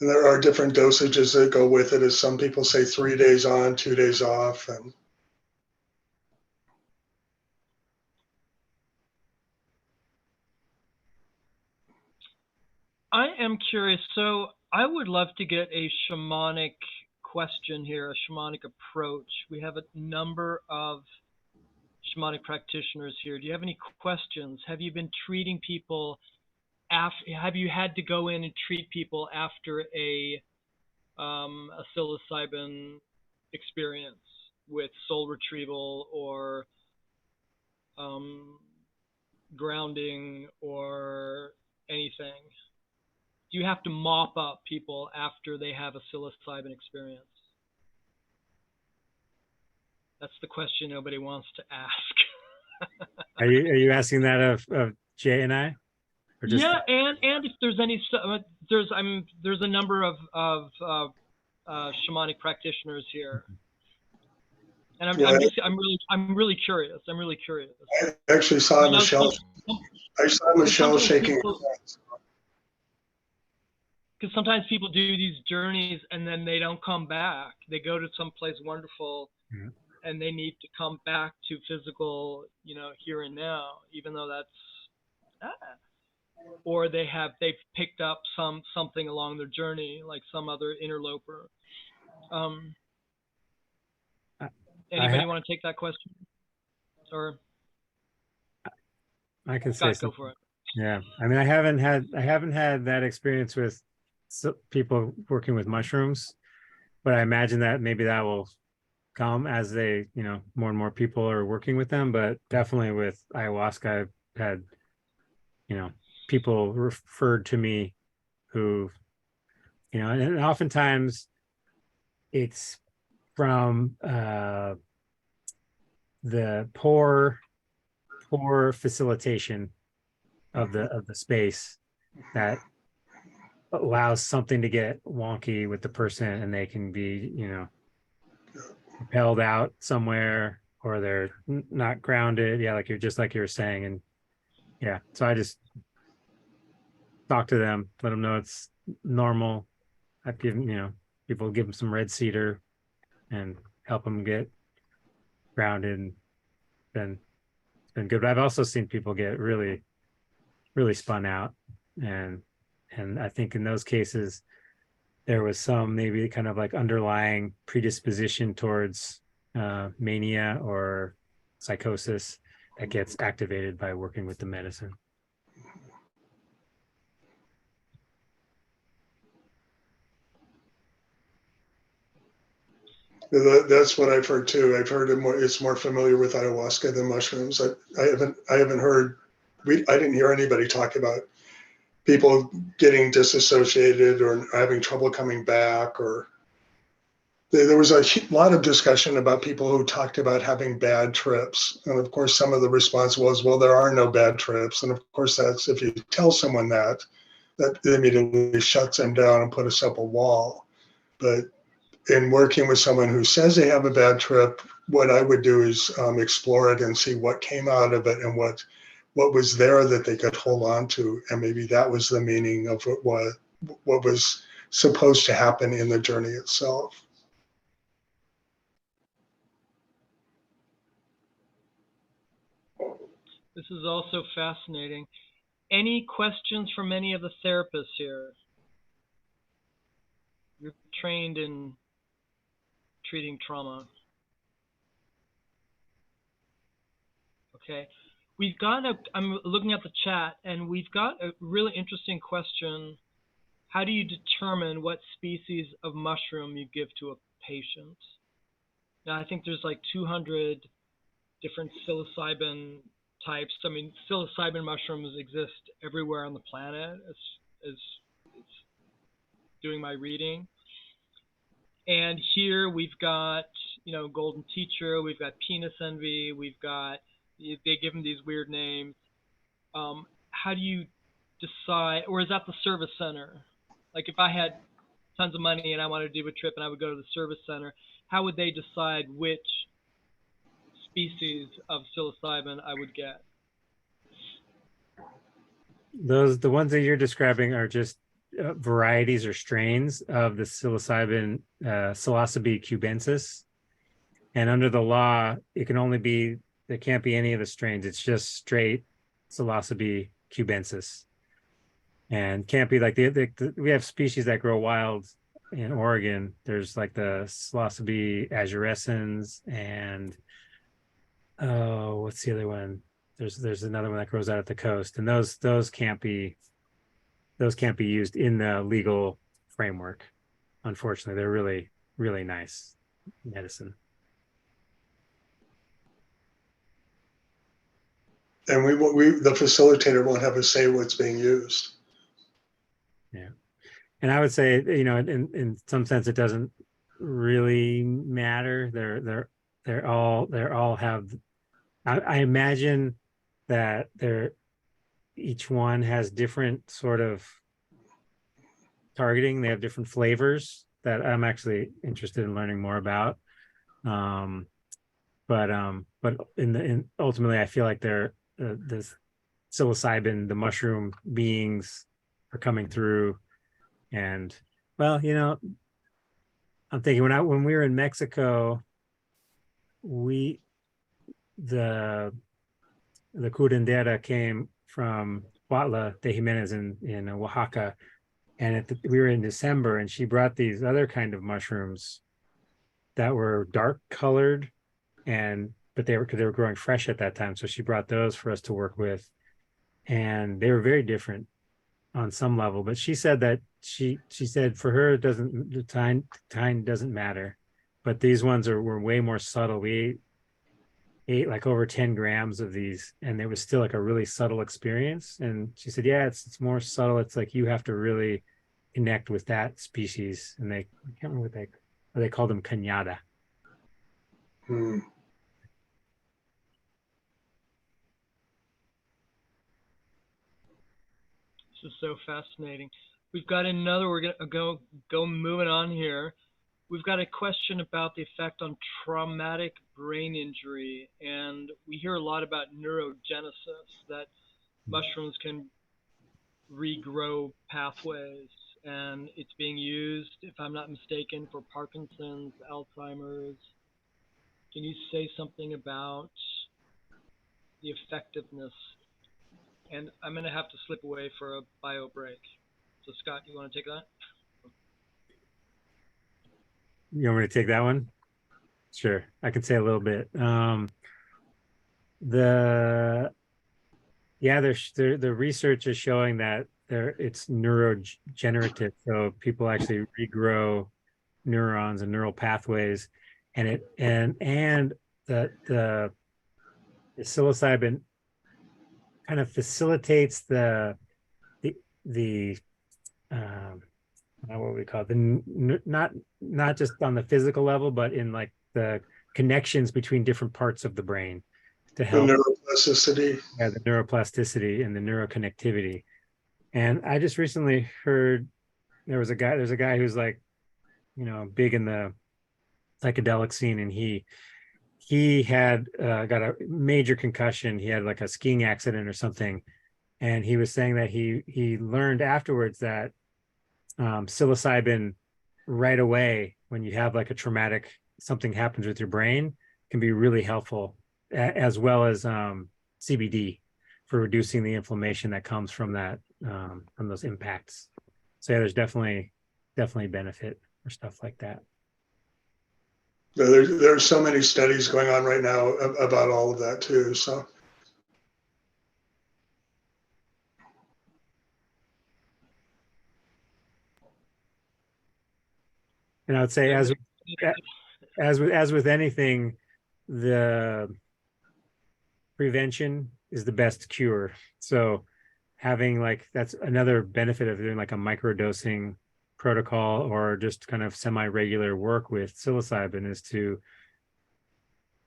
Speaker 3: And there are different dosages that go with it, as some people say 3 days on, 2 days off. And
Speaker 1: I am curious. So I would love to get a shamanic question here, a shamanic approach. We have a number of shamanic practitioners here. Do you have any questions? Have you been treating people have you had to go in and treat people after a psilocybin experience with soul retrieval or grounding or anything? Do you have to mop up people after they have a psilocybin experience? That's the question nobody wants to ask.
Speaker 2: Are you asking that of Jay and I? Or just...
Speaker 1: Yeah, and if there's any, there's a number of shamanic practitioners here, and I'm really curious. I'm really curious.
Speaker 3: I actually saw Michelle. I saw Michelle shaking her head.
Speaker 1: Because sometimes people do these journeys and then they don't come back. They go to someplace wonderful, and they need to come back to physical, here and now, even though that's. Or they've picked up something along their journey, like some other interloper. Anybody want to take that question? Or
Speaker 2: I can
Speaker 1: Scott,
Speaker 2: say
Speaker 1: go for it.
Speaker 2: Yeah, I mean, I haven't had that experience with people working with mushrooms, but I imagine that maybe that will come as they, more and more people are working with them. But definitely with ayahuasca, I've had, people referred to me who, and oftentimes it's from the poor facilitation of the space that allows something to get wonky with the person, and they can be, propelled out somewhere, or they're not grounded. Yeah, like you were saying. And yeah, so I just talk to them, let them know it's normal. I give people, give them some red cedar and help them get grounded. And it's been good. But I've also seen people get really, really spun out, and I think in those cases there was some maybe kind of like underlying predisposition towards mania or psychosis that gets activated by working with the medicine.
Speaker 3: That's what I've heard too. I've heard it's more familiar with ayahuasca than mushrooms. I haven't heard. I didn't hear anybody talk about people getting disassociated or having trouble coming back. Or there was a lot of discussion about people who talked about having bad trips, and of course, some of the response was, "Well, there are no bad trips." And of course, that's if you tell someone that immediately shuts them down and puts up a wall. But in working with someone who says they have a bad trip, what I would do is explore it and see what came out of it and what was there that they could hold on to. And maybe that was the meaning of what was supposed to happen in the journey itself.
Speaker 1: This is also fascinating. Any questions from any of the therapists here? You're trained in treating trauma. Okay. I'm looking at the chat, and we've got a really interesting question. How do you determine what species of mushroom you give to a patient? Now, I think there's like 200 different psilocybin types. I mean, psilocybin mushrooms exist everywhere on the planet, as doing my reading. And here we've got, golden teacher, we've got penis envy, they give them these weird names. How do you decide, or is that the service center? Like if I had tons of money and I wanted to do a trip and I would go to the service center, how would they decide which species of psilocybin I would get?
Speaker 2: The ones that you're describing are just varieties or strains of the psilocybin, Psilocybe cubensis. And under the law, it can only be, there can't be any of the strains. It's just straight Psilocybe cubensis. And can't be like we have species that grow wild in Oregon. There's like the Psilocybe azurescens and oh, what's the other one? There's another one that grows out at the coast, and those can't be used in the legal framework. Unfortunately, they're really, really nice medicine.
Speaker 3: And the facilitator won't have a say what's being used.
Speaker 2: Yeah. And I would say, you know, in some sense, it doesn't really matter. They're all have, I imagine that each one has different sort of targeting. They have different flavors that I'm actually interested in learning more about. But ultimately, I feel like this psilocybin, the mushroom beings are coming through. And well, you know, I'm thinking when we were in Mexico, the curandera came from Huatla de Jimenez in Oaxaca, and we were in December, and she brought these other kind of mushrooms that were dark colored, but they were growing fresh at that time, so she brought those for us to work with, and they were very different on some level. But she said that she said for her the time doesn't matter, but these ones were way more subtle. We ate like over 10 grams of these, and it was still like a really subtle experience. And she said, yeah, it's more subtle. It's like you have to really connect with that species. And I can't remember what they called them, cañada.
Speaker 1: This is so fascinating. We've got another, we're going to go moving on here. We've got a question about the effect on traumatic brain injury. And we hear a lot about neurogenesis, that mushrooms can regrow pathways. And it's being used, if I'm not mistaken, for Parkinson's, Alzheimer's. Can you say something about the effectiveness? And I'm going to have to slip away for a bio break. So Scott, you want to take that?
Speaker 2: You want me to take that one? Sure, I can say a little bit. The research is showing that it's neurogenerative, so people actually regrow neurons and neural pathways, and the psilocybin kind of facilitates the what we call it, not just on the physical level, but in like the connections between different parts of the brain to help
Speaker 3: the neuroplasticity.
Speaker 2: Yeah, the neuroplasticity and the neuroconnectivity. And I just recently heard there's a guy who's like, you know, big in the psychedelic scene, and he had got a major concussion. He had like a skiing accident or something, and he was saying that he learned afterwards that psilocybin right away, when you have like a traumatic something happens with your brain, can be really helpful, as well as CBD for reducing the inflammation that comes from from those impacts. So yeah, there's definitely benefit for stuff like that.
Speaker 3: There's so many studies going on right now about all of that too. So.
Speaker 2: And I would say, as with anything, the prevention is the best cure. So having that's another benefit of doing like a microdosing protocol or just kind of semi-regular work with psilocybin is to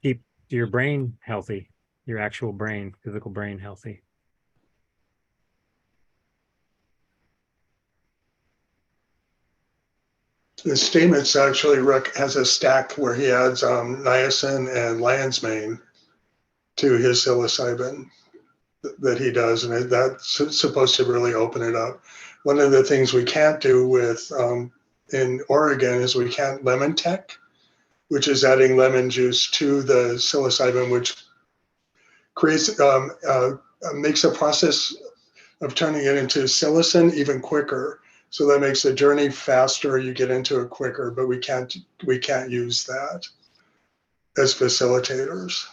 Speaker 2: keep your brain healthy, your actual brain, physical brain healthy.
Speaker 3: The Stamets actually has a stack where he adds niacin and lion's mane to his psilocybin that he does, and that's supposed to really open it up. One of the things we can't do with in Oregon is we can't lemon tech, which is adding lemon juice to the psilocybin, which creates makes a process of turning it into psilocin even quicker. So that makes the journey faster. You get into it quicker, but we can't use that as facilitators.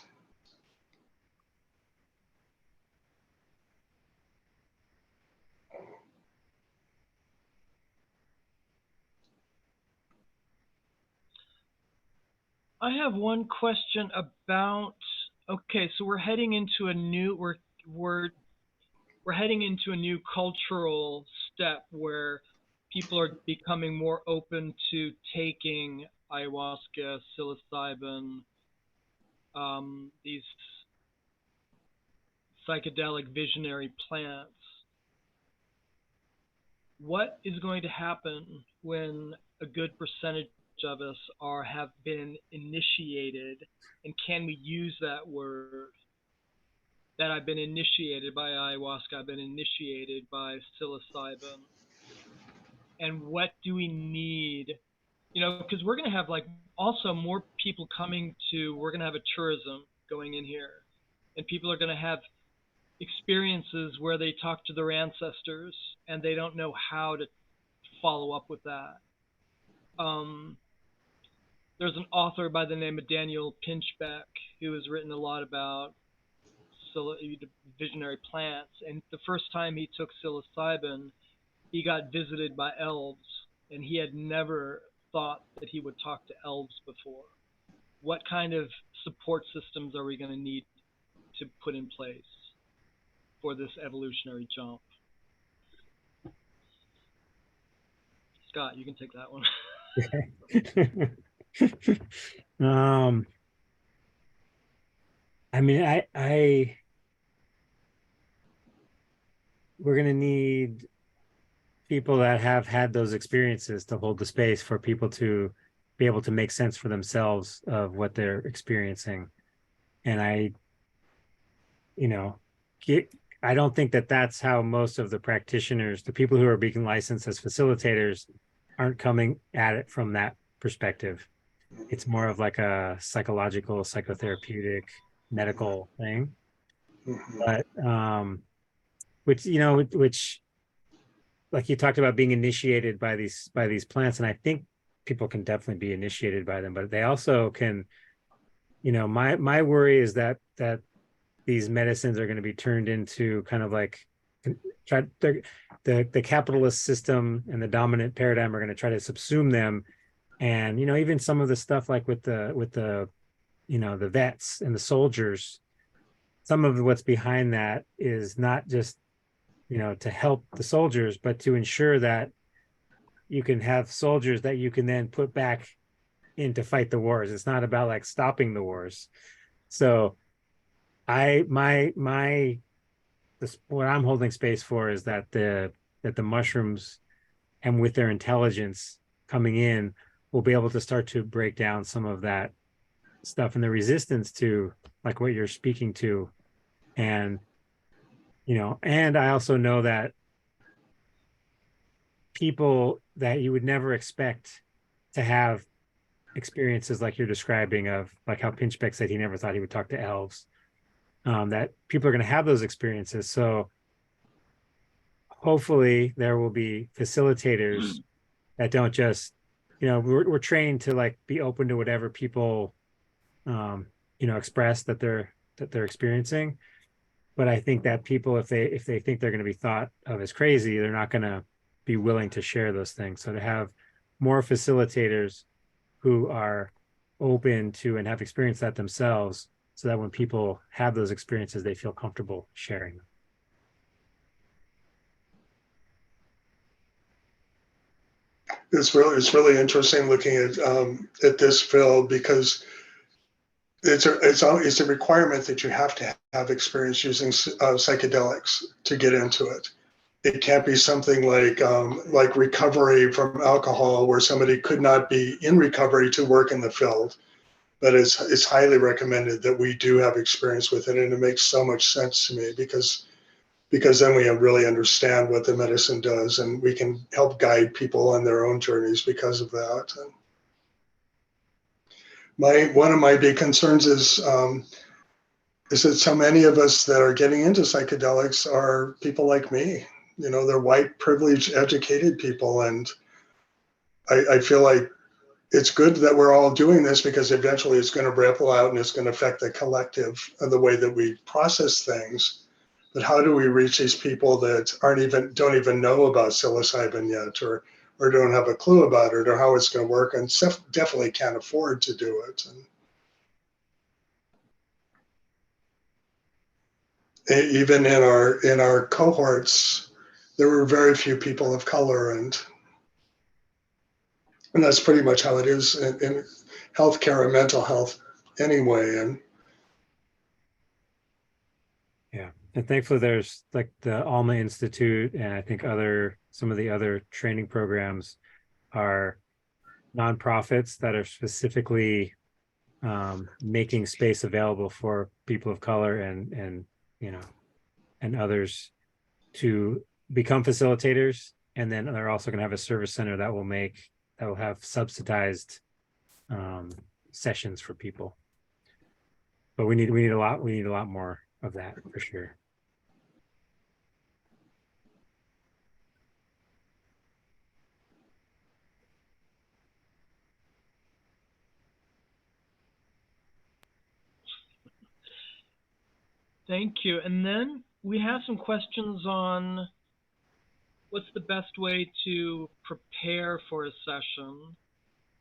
Speaker 1: I have one question about, okay, so we're heading into a new we're heading into a new cultural step where people are becoming more open to taking ayahuasca, psilocybin, these psychedelic visionary plants. What is going to happen when a good percentage of us have been initiated, and can we use that word, that I've been initiated by ayahuasca, I've been initiated by psilocybin, and what do we need? You know, because we're going to have like also more people coming to, we're going to have a tourism going in here, and people are going to have experiences where they talk to their ancestors and they don't know how to follow up with that. There's an author by the name of Daniel Pinchbeck who has written a lot about visionary plants. And the first time he took psilocybin, he got visited by elves, and he had never thought that he would talk to elves before. What kind of support systems are we going to need to put in place for this evolutionary jump? Scott, you can take that one.
Speaker 2: I mean, we're going to need people that have had those experiences to hold the space for people to be able to make sense for themselves of what they're experiencing. And I don't think that that's how most of the practitioners, the people who are being licensed as facilitators, aren't coming at it from that perspective. It's more of like a psychological, psychotherapeutic, medical thing. But which like you talked about being initiated by these plants, and I think people can definitely be initiated by them, but they also can, my worry is that these medicines are going to be turned into kind of like the capitalist system and the dominant paradigm are going to try to subsume them. And even some of the stuff like with the the vets and the soldiers, some of what's behind that is not just to help the soldiers, but to ensure that you can have soldiers that you can then put back in to fight the wars. It's not about like stopping the wars. So what I'm holding space for is that the mushrooms, and with their intelligence coming in, will be able to start to break down some of that stuff and the resistance to like what you're speaking to. And and I also know that people that you would never expect to have experiences like you're describing, of like how Pinchbeck said he never thought he would talk to elves, that people are going to have those experiences. So hopefully there will be facilitators that don't just, we're trained to like be open to whatever people, express that they're experiencing. But I think that people, if they think they're going to be thought of as crazy, they're not going to be willing to share those things. So to have more facilitators who are open to and have experienced that themselves, so that when people have those experiences, they feel comfortable sharing them.
Speaker 3: It's really interesting looking at this field, because it's a requirement that you have to have experience using psychedelics to get into it. it can't be something like recovery from alcohol, where somebody could not be in recovery to work in the field. But it's highly recommended that we do have experience with it, and it makes so much sense to me because then we really understand what the medicine does, and we can help guide people on their own journeys because of that. And one of my big concerns is that so many of us that are getting into psychedelics are people like me. They're white, privileged, educated people, and I feel like it's good that we're all doing this, because eventually it's going to ripple out and it's going to affect the collective and the way that we process things. But how do we reach these people that don't even know about psilocybin yet, or don't have a clue about it, or how it's going to work, and definitely can't afford to do it? And even in our cohorts, there were very few people of color, and that's pretty much how it is in healthcare and mental health anyway. And
Speaker 2: Yeah. And thankfully there's like the Alma Institute, and I think some of the other training programs are nonprofits that are specifically making space available for people of color and and others to become facilitators. And then they're also going to have a service center that will have subsidized sessions for people. But we need a lot more of that for sure.
Speaker 1: Thank you. And then we have some questions on what's the best way to prepare for a session,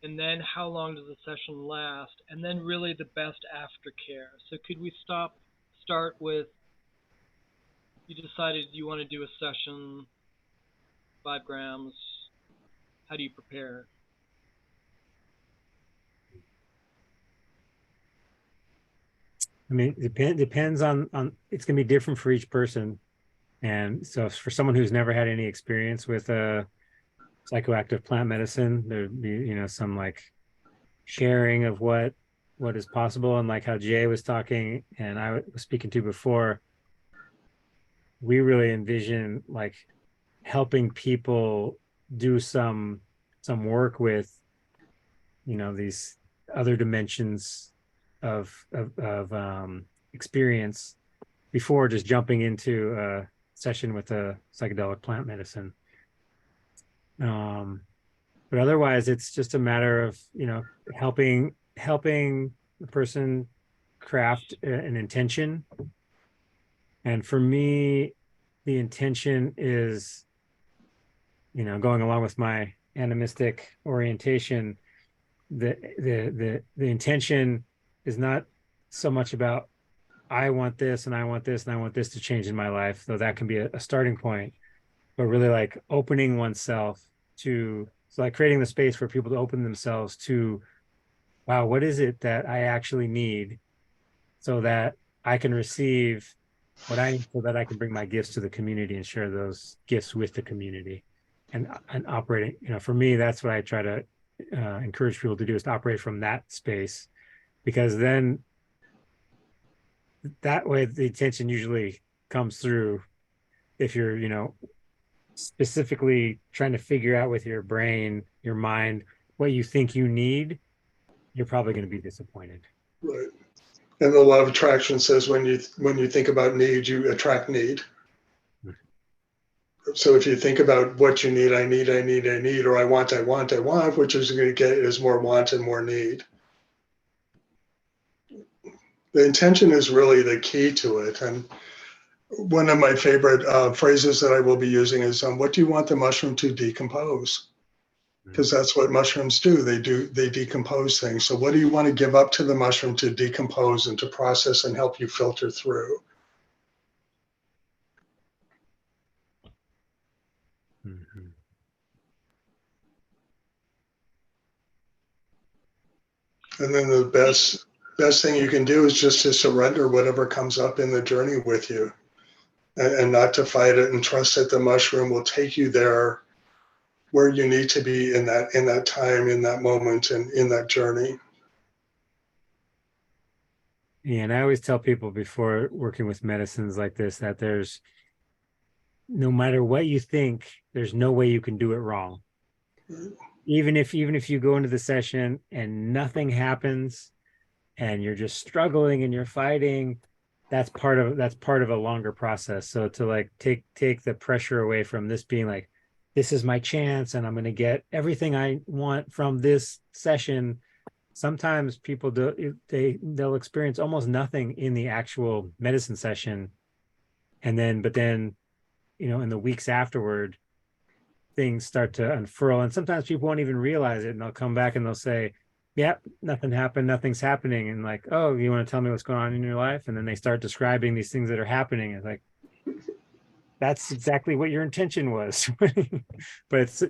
Speaker 1: and then how long does the session last, and then really the best aftercare. So could we start with, you decided you want to do a session, 5 grams, how do you prepare?
Speaker 2: I mean, depends on it's going to be different for each person. And so for someone who's never had any experience with psychoactive plant medicine, there'd be, some like sharing of what is possible. And like how Jay was talking and I was speaking to before, we really envision like helping people do some work with, these other dimensions of experience before just jumping into a session with a psychedelic plant medicine. But otherwise, it's just a matter of helping the person craft an intention. And for me, the intention is, going along with my animistic orientation. The intention is not so much about I want this and I want this and I want this to change in my life, though that can be a starting point, but really like opening oneself to, so like creating the space for people to open themselves to, wow, what is it that I actually need so that I can receive so that I can bring my gifts to the community and share those gifts with the community and operating, for me, that's what I try to encourage people to do, is to operate from that space, because then that way the attention usually comes through. If you're specifically trying to figure out with your brain, your mind, what you think you need, you're probably going to be disappointed.
Speaker 3: right. And the law of attraction says when you think about need, you attract need. So if you think about what you need, I need, or I want, which is going to get is more want and more need. The intention is really the key to it. And one of my favorite phrases that I will be using is, what do you want the mushroom to decompose? Because that's what mushrooms do. They decompose things. So what do you want to give up to the mushroom to decompose and to process and help you filter through?
Speaker 2: Mm-hmm.
Speaker 3: And then the best thing you can do is just to surrender whatever comes up in the journey with you. and not to fight it, and trust that the mushroom will take you there where you need to be in that time, in that moment, and in that journey.
Speaker 2: Yeah, and I always tell people before working with medicines like this that there's no matter what you think, there's no way you can do it wrong. Even if you go into the session and nothing happens and you're just struggling and you're fighting, that's part of a longer process. So to like take the pressure away from this being like, this is my chance and I'm going to get everything I want from this session. Sometimes people they'll experience almost nothing in the actual medicine session, but then in the weeks afterward things start to unfurl, and sometimes people won't even realize it, and they'll come back and they'll say, yeah, nothing happened, nothing's happening, and like, oh, you want to tell me what's going on in your life? And then they start describing these things that are happening. It's like, that's exactly what your intention was. But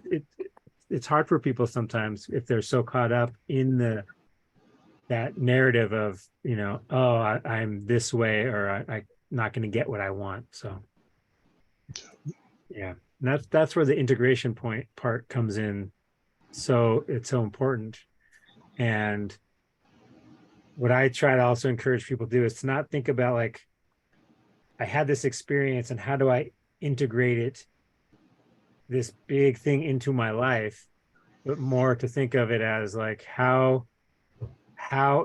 Speaker 2: it's hard for people sometimes if they're so caught up in that narrative of, oh, I'm this way, or I'm not going to get what I want. So yeah, and that's where the integration part comes in. So it's so important. And what I try to also encourage people to do is to not think about like, I had this experience and how do I integrate this big thing into my life, but more to think of it as like, how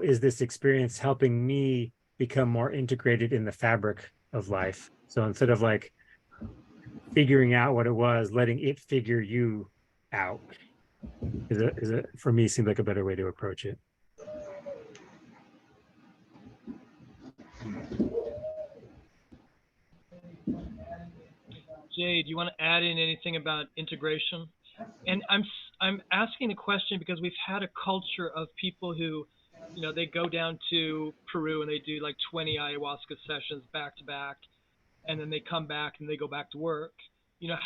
Speaker 2: is this experience helping me become more integrated in the fabric of life? So instead of like figuring out what it was, letting it figure you out for me, seemed like a better way to approach it.
Speaker 1: Jay, do you want to add in anything about integration? And I'm asking the question because we've had a culture of people who, they go down to Peru and they do like 20 ayahuasca sessions back to back, and then they come back and they go back to work.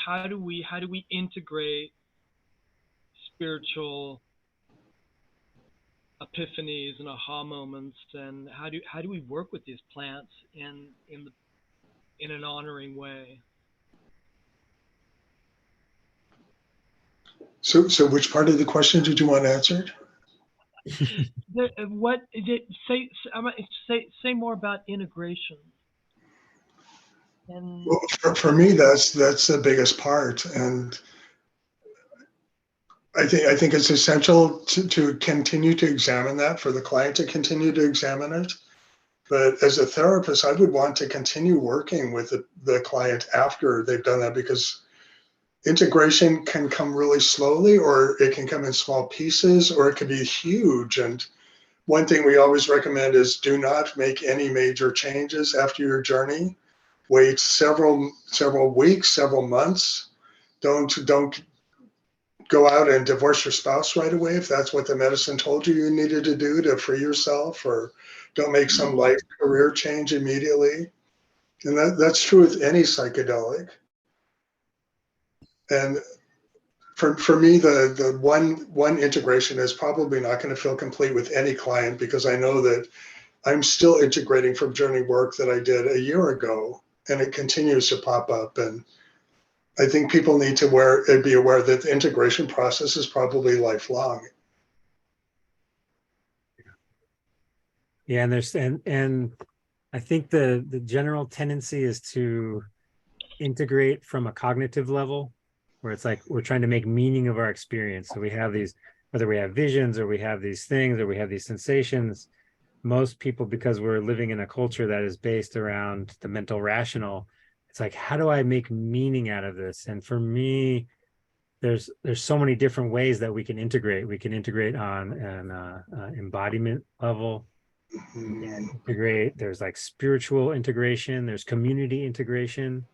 Speaker 1: How do we integrate spiritual epiphanies and aha moments, and how do we work with these plants in an honoring way?
Speaker 3: So which part of the question did you want answered?
Speaker 1: What say more about integration. And
Speaker 3: Well, for me, that's the biggest part, and I think it's essential to continue to examine that, for the client to continue to examine it. But as a therapist, I would want to continue working with the client after they've done that, because integration can come really slowly, or it can come in small pieces, or it can be huge. And one thing we always recommend is do not make any major changes after your journey. Wait several weeks, several months. Don't go out and divorce your spouse right away if that's what the medicine told you needed to do to free yourself, or don't make some life career change immediately. And that's true with any psychedelic. And for me, the one integration is probably not going to feel complete with any client, because I know that I'm still integrating from journey work that I did a year ago, and it continues to pop up. And I think people need to be aware that the integration process is probably lifelong.
Speaker 2: Yeah, and I think the general tendency is to integrate from a cognitive level, where it's like we're trying to make meaning of our experience. So we have these, whether we have visions or we have these things or we have these sensations, most people, because we're living in a culture that is based around the mental rational, it's like, how do I make meaning out of this? And for me, there's so many different ways that we can integrate. We can integrate on an embodiment level. We can integrate. There's like spiritual integration. There's community integration,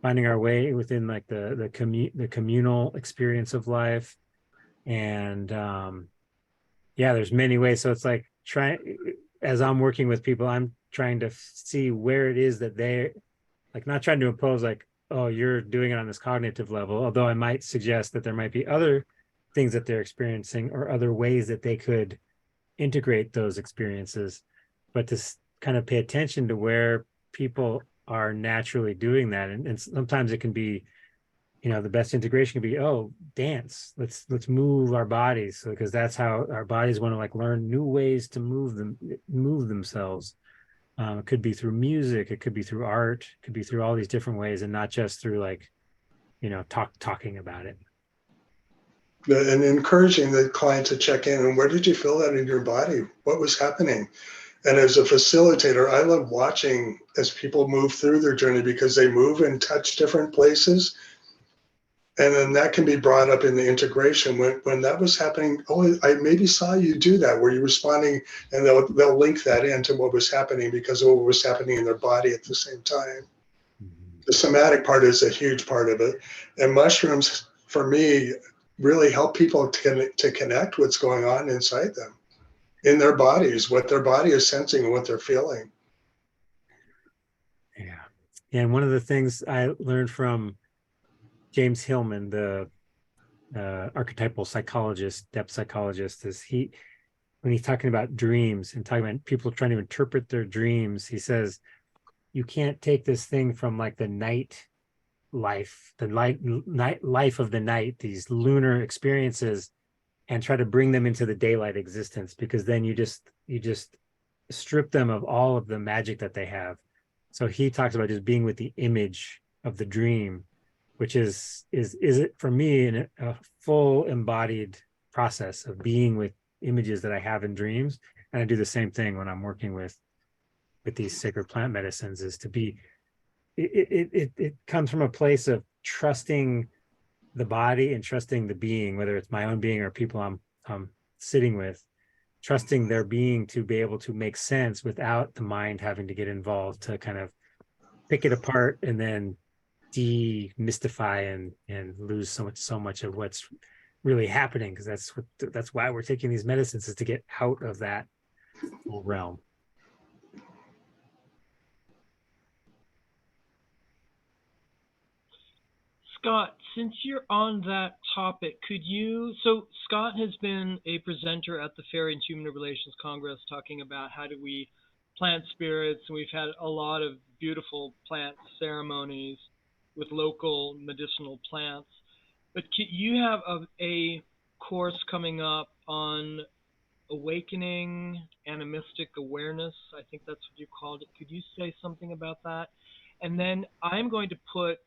Speaker 2: finding our way within like the communal experience of life. And yeah, there's many ways. So it's like as I'm working with people, I'm trying to see where it is that they like, not trying to impose like, oh, you're doing it on this cognitive level, although I might suggest that there might be other things that they're experiencing or other ways that they could integrate those experiences, but to kind of pay attention to where people are naturally doing that. And sometimes it can be, the best integration can be, oh, dance. Let's move our bodies, because that's how our bodies want to like learn new ways to move themselves. It could be through music, it could be through art, it could be through all these different ways, and not just through like, talking about it.
Speaker 3: And encouraging the client to check in, and where did you feel that in your body? What was happening? And as a facilitator, I love watching as people move through their journey, because they move and touch different places. And then that can be brought up in the integration when that was happening. Oh, I maybe saw you do that. Were you responding? And they'll link that into what was happening because of what was happening in their body at the same time. The somatic part is a huge part of it. And mushrooms, for me, really help people to connect what's going on inside them, in their bodies, what their body is sensing and what they're feeling.
Speaker 2: Yeah. And one of the things I learned from James Hillman, the archetypal psychologist, depth psychologist, is when he's talking about dreams and talking about people trying to interpret their dreams, he says, you can't take this thing from like the night life, the night life of the night, these lunar experiences, and try to bring them into the daylight existence, because then you just strip them of all of the magic that they have. So he talks about just being with the image of the dream, which is it for me in a full embodied process of being with images that I have in dreams. And I do the same thing when I'm working with these sacred plant medicines, is to be, it comes from a place of trusting the body and trusting the being, whether it's my own being or people I'm sitting with, trusting their being to be able to make sense without the mind having to get involved to kind of pick it apart and then demystify and lose so much of what's really happening, because that's why we're taking these medicines, is to get out of that realm.
Speaker 1: Scott, since you're on that topic, so Scott has been a presenter at the Fairy and Human Relations Congress talking about how do we plant spirits, and we've had a lot of beautiful plant ceremonies with local medicinal plants. But you have a course coming up on awakening animistic awareness. I think that's what you called it. Could you say something about that? And then I'm going to put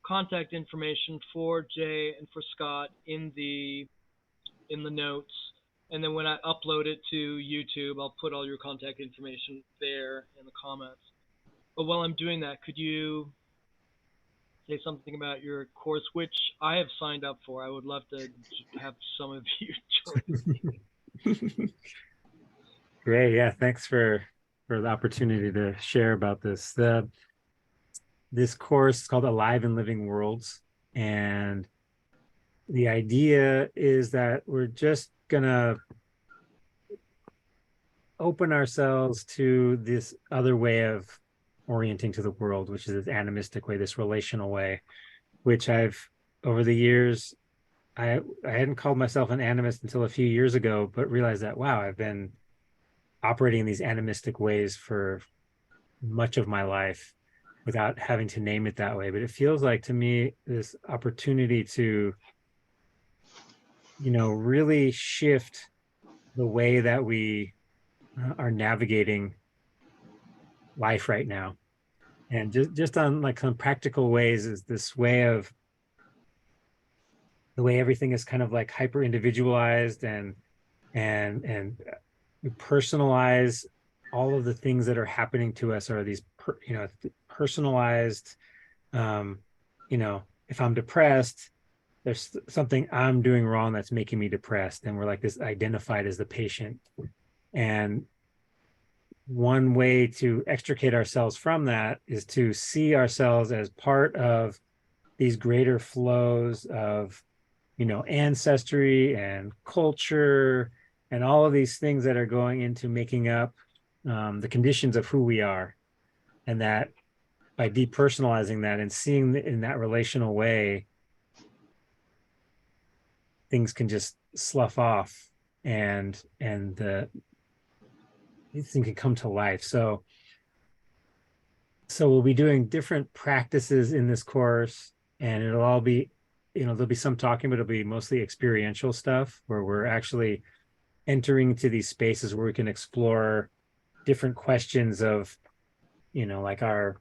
Speaker 1: contact information for Jay and for Scott in the notes, and then when I upload it to YouTube, I'll put all your contact information there in the comments. But while I'm doing that, could you say something about your course, which I have signed up for? I would love to have some of you join me.
Speaker 2: Great. Yeah, thanks for the opportunity to share about this. This course is called Alive and Living Worlds. And the idea is that we're just gonna open ourselves to this other way of orienting to the world, which is this animistic way, this relational way, which over the years, I hadn't called myself an animist until a few years ago, but realized that, wow, I've been operating in these animistic ways for much of my life without having to name it that way. But it feels like to me this opportunity to, really shift the way that we are navigating life right now. And just on like some practical ways, is this way of the way everything is kind of like hyper individualized and we personalize all of the things that are happening to us, are these personalized, if I'm depressed, there's something I'm doing wrong that's making me depressed, and we're like this identified as the patient. And one way to extricate ourselves from that is to see ourselves as part of these greater flows of, ancestry and culture and all of these things that are going into making up the conditions of who we are. And that by depersonalizing that and seeing in that relational way, things can just slough off and these things can come to life. So So we'll be doing different practices in this course, and it'll all be, there'll be some talking, but it'll be mostly experiential stuff where we're actually entering into these spaces where we can explore different questions of, like our,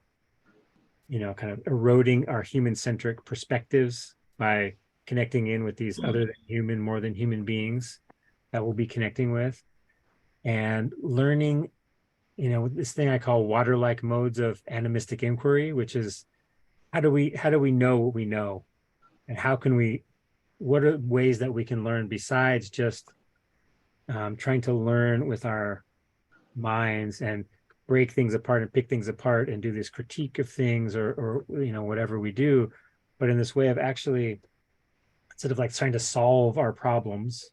Speaker 2: kind of eroding our human-centric perspectives by connecting in with these other than human, more than human beings that we'll be connecting with, and learning, this thing I call water-like modes of animistic inquiry, which is how do we know what we know, and what are ways that we can learn besides just trying to learn with our minds and break things apart and pick things apart and do this critique of things, or whatever we do, but in this way of actually, instead of like trying to solve our problems,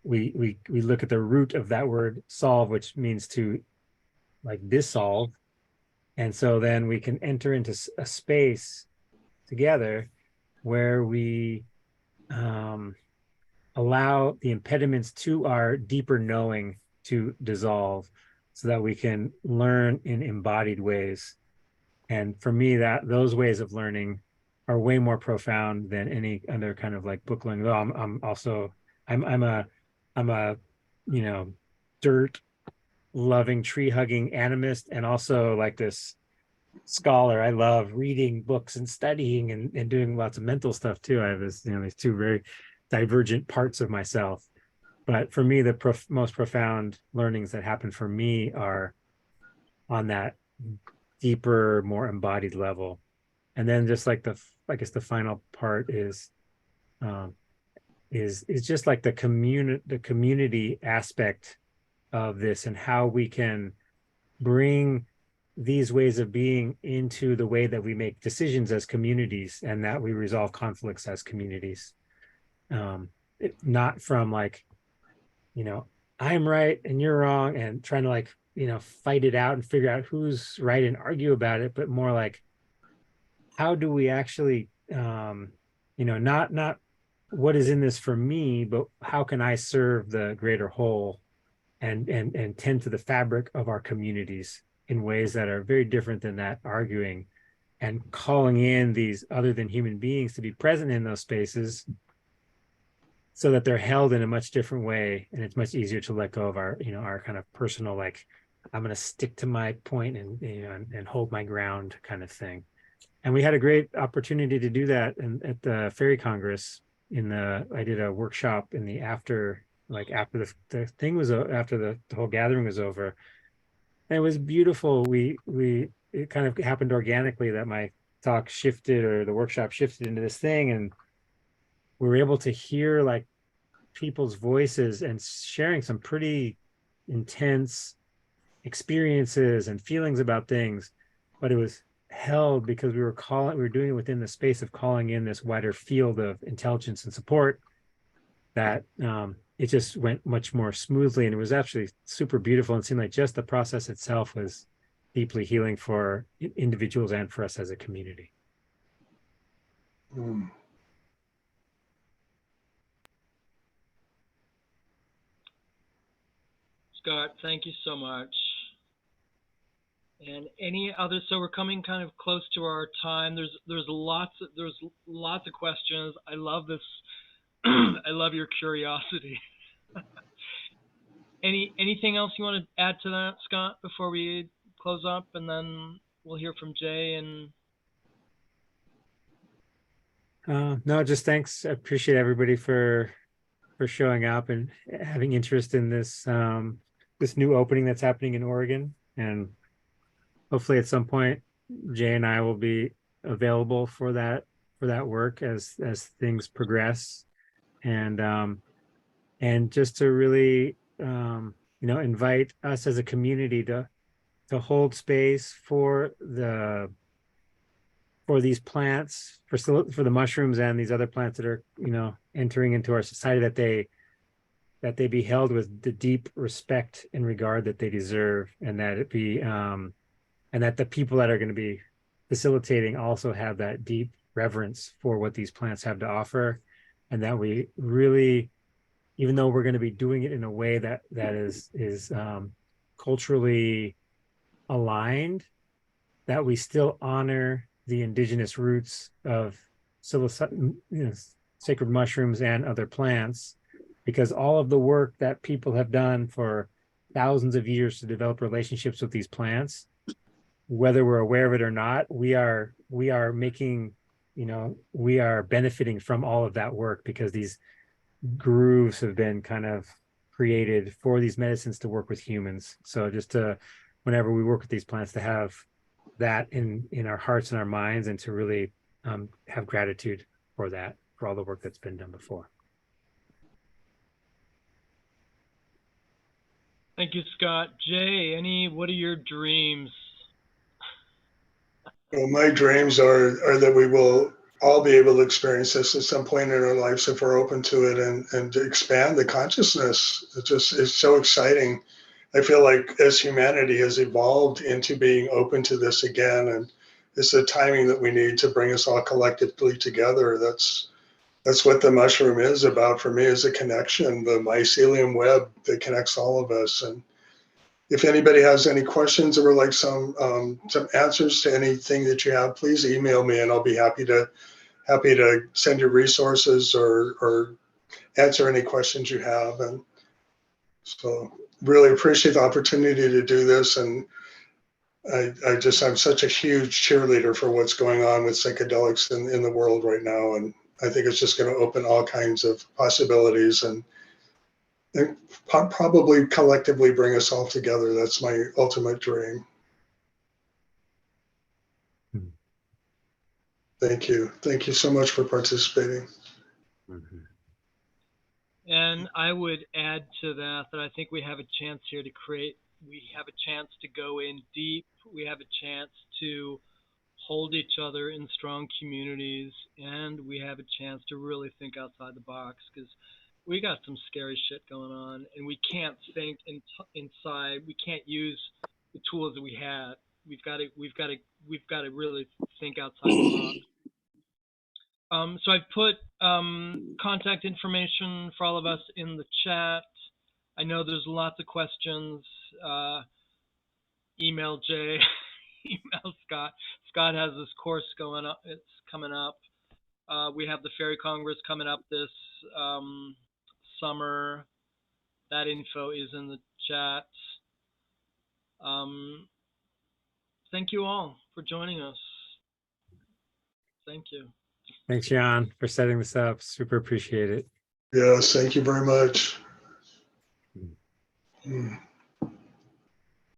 Speaker 2: we look at the root of that word solve, which means to like dissolve. And so then we can enter into a space together where we allow the impediments to our deeper knowing to dissolve so that we can learn in embodied ways. And for me, that those ways of learning are way more profound than any other kind of like book learning. Though I'm also I'm a dirt loving, tree hugging animist, and also like this scholar. I love reading books and studying and doing lots of mental stuff too. I have this, these two very divergent parts of myself. But for me, the most profound learnings that happen for me are on that deeper, more embodied level. And then just like I guess the final part is just like the community aspect of this, and how we can bring these ways of being into the way that we make decisions as communities, and that we resolve conflicts as communities. Not from like, I'm right and you're wrong, and trying to like, fight it out and figure out who's right and argue about it, but more like, how do we actually, not what is in this for me, but how can I serve the greater whole, and tend to the fabric of our communities in ways that are very different than that arguing, and calling in these other than human beings to be present in those spaces so that they're held in a much different way. And it's much easier to let go of our, our kind of personal, like, I'm going to stick to my point and hold my ground kind of thing. And we had a great opportunity to do that at the Fairy Congress. I did a workshop in the after the thing was, after the whole gathering was over. And it was beautiful. It kind of happened organically that my talk shifted, or the workshop shifted into this thing, and we were able to hear like people's voices and sharing some pretty intense experiences and feelings about things. But it was held because we were doing it within the space of calling in this wider field of intelligence and support, that it just went much more smoothly, and it was actually super beautiful, and seemed like just the process itself was deeply healing for individuals and for us as a community.
Speaker 1: Scott, thank you so much. And any other? So we're coming kind of close to our time. There's lots of questions. I love this. I love your curiosity. Anything else you want to add to that, Scott, before we close up, and then we'll hear from Jay and.
Speaker 2: No, just thanks. I appreciate everybody for showing up and having interest in this this new opening that's happening in Oregon. And hopefully at some point Jay and I will be available for that work as things progress, and just to really invite us as a community to hold space for these plants, for the mushrooms and these other plants that are entering into our society, that they be held with the deep respect and regard that they deserve, and that it be and that the people that are going to be facilitating also have that deep reverence for what these plants have to offer, and that we really, even though we're going to be doing it in a way that is culturally aligned, that we still honor the indigenous roots of psilocybin, sacred mushrooms and other plants, because all of the work that people have done for thousands of years to develop relationships with these plants, whether we're aware of it or not, we are making, we are benefiting from all of that work, because these grooves have been kind of created for these medicines to work with humans. So just to, whenever we work with these plants, to have that in our hearts and our minds, and to really have gratitude for that, for all the work that's been done before.
Speaker 1: Thank you, Scott. Jay, what are your dreams?
Speaker 3: Well, my dreams are that we will all be able to experience this at some point in our lives if we're open to it, and to expand the consciousness. It's so exciting. I feel like as humanity has evolved into being open to this again, and it's the timing that we need to bring us all collectively together. That's what the mushroom is about for me, is a connection, the mycelium web that connects all of us. And if anybody has any questions or like some answers to anything that you have, please email me, and I'll be happy to send you resources or answer any questions you have. And so really appreciate the opportunity to do this. And I'm such a huge cheerleader for what's going on with psychedelics in the world right now. And I think it's just going to open all kinds of possibilities and probably collectively bring us all together. That's my ultimate dream.
Speaker 2: Mm-hmm.
Speaker 3: Thank you. Thank you so much for participating.
Speaker 2: Mm-hmm.
Speaker 1: And I would add to that I think we have a chance here to create, we have a chance to go in deep, we have a chance to hold each other in strong communities, and we have a chance to really think outside the box, because we got some scary shit going on, and we can't think inside. We can't use the tools that we had. We've got to really think outside the box. So I've put contact information for all of us in the chat. I know there's lots of questions. Email Jay, email Scott. Scott has this course going up. It's coming up. We have the Fairy Congress coming up this summer. That info is in the chat. Thank you all for joining us. Thank you.
Speaker 2: Thanks, Jan, for setting this up. Super appreciate it.
Speaker 3: Yes, thank you very much. Mm.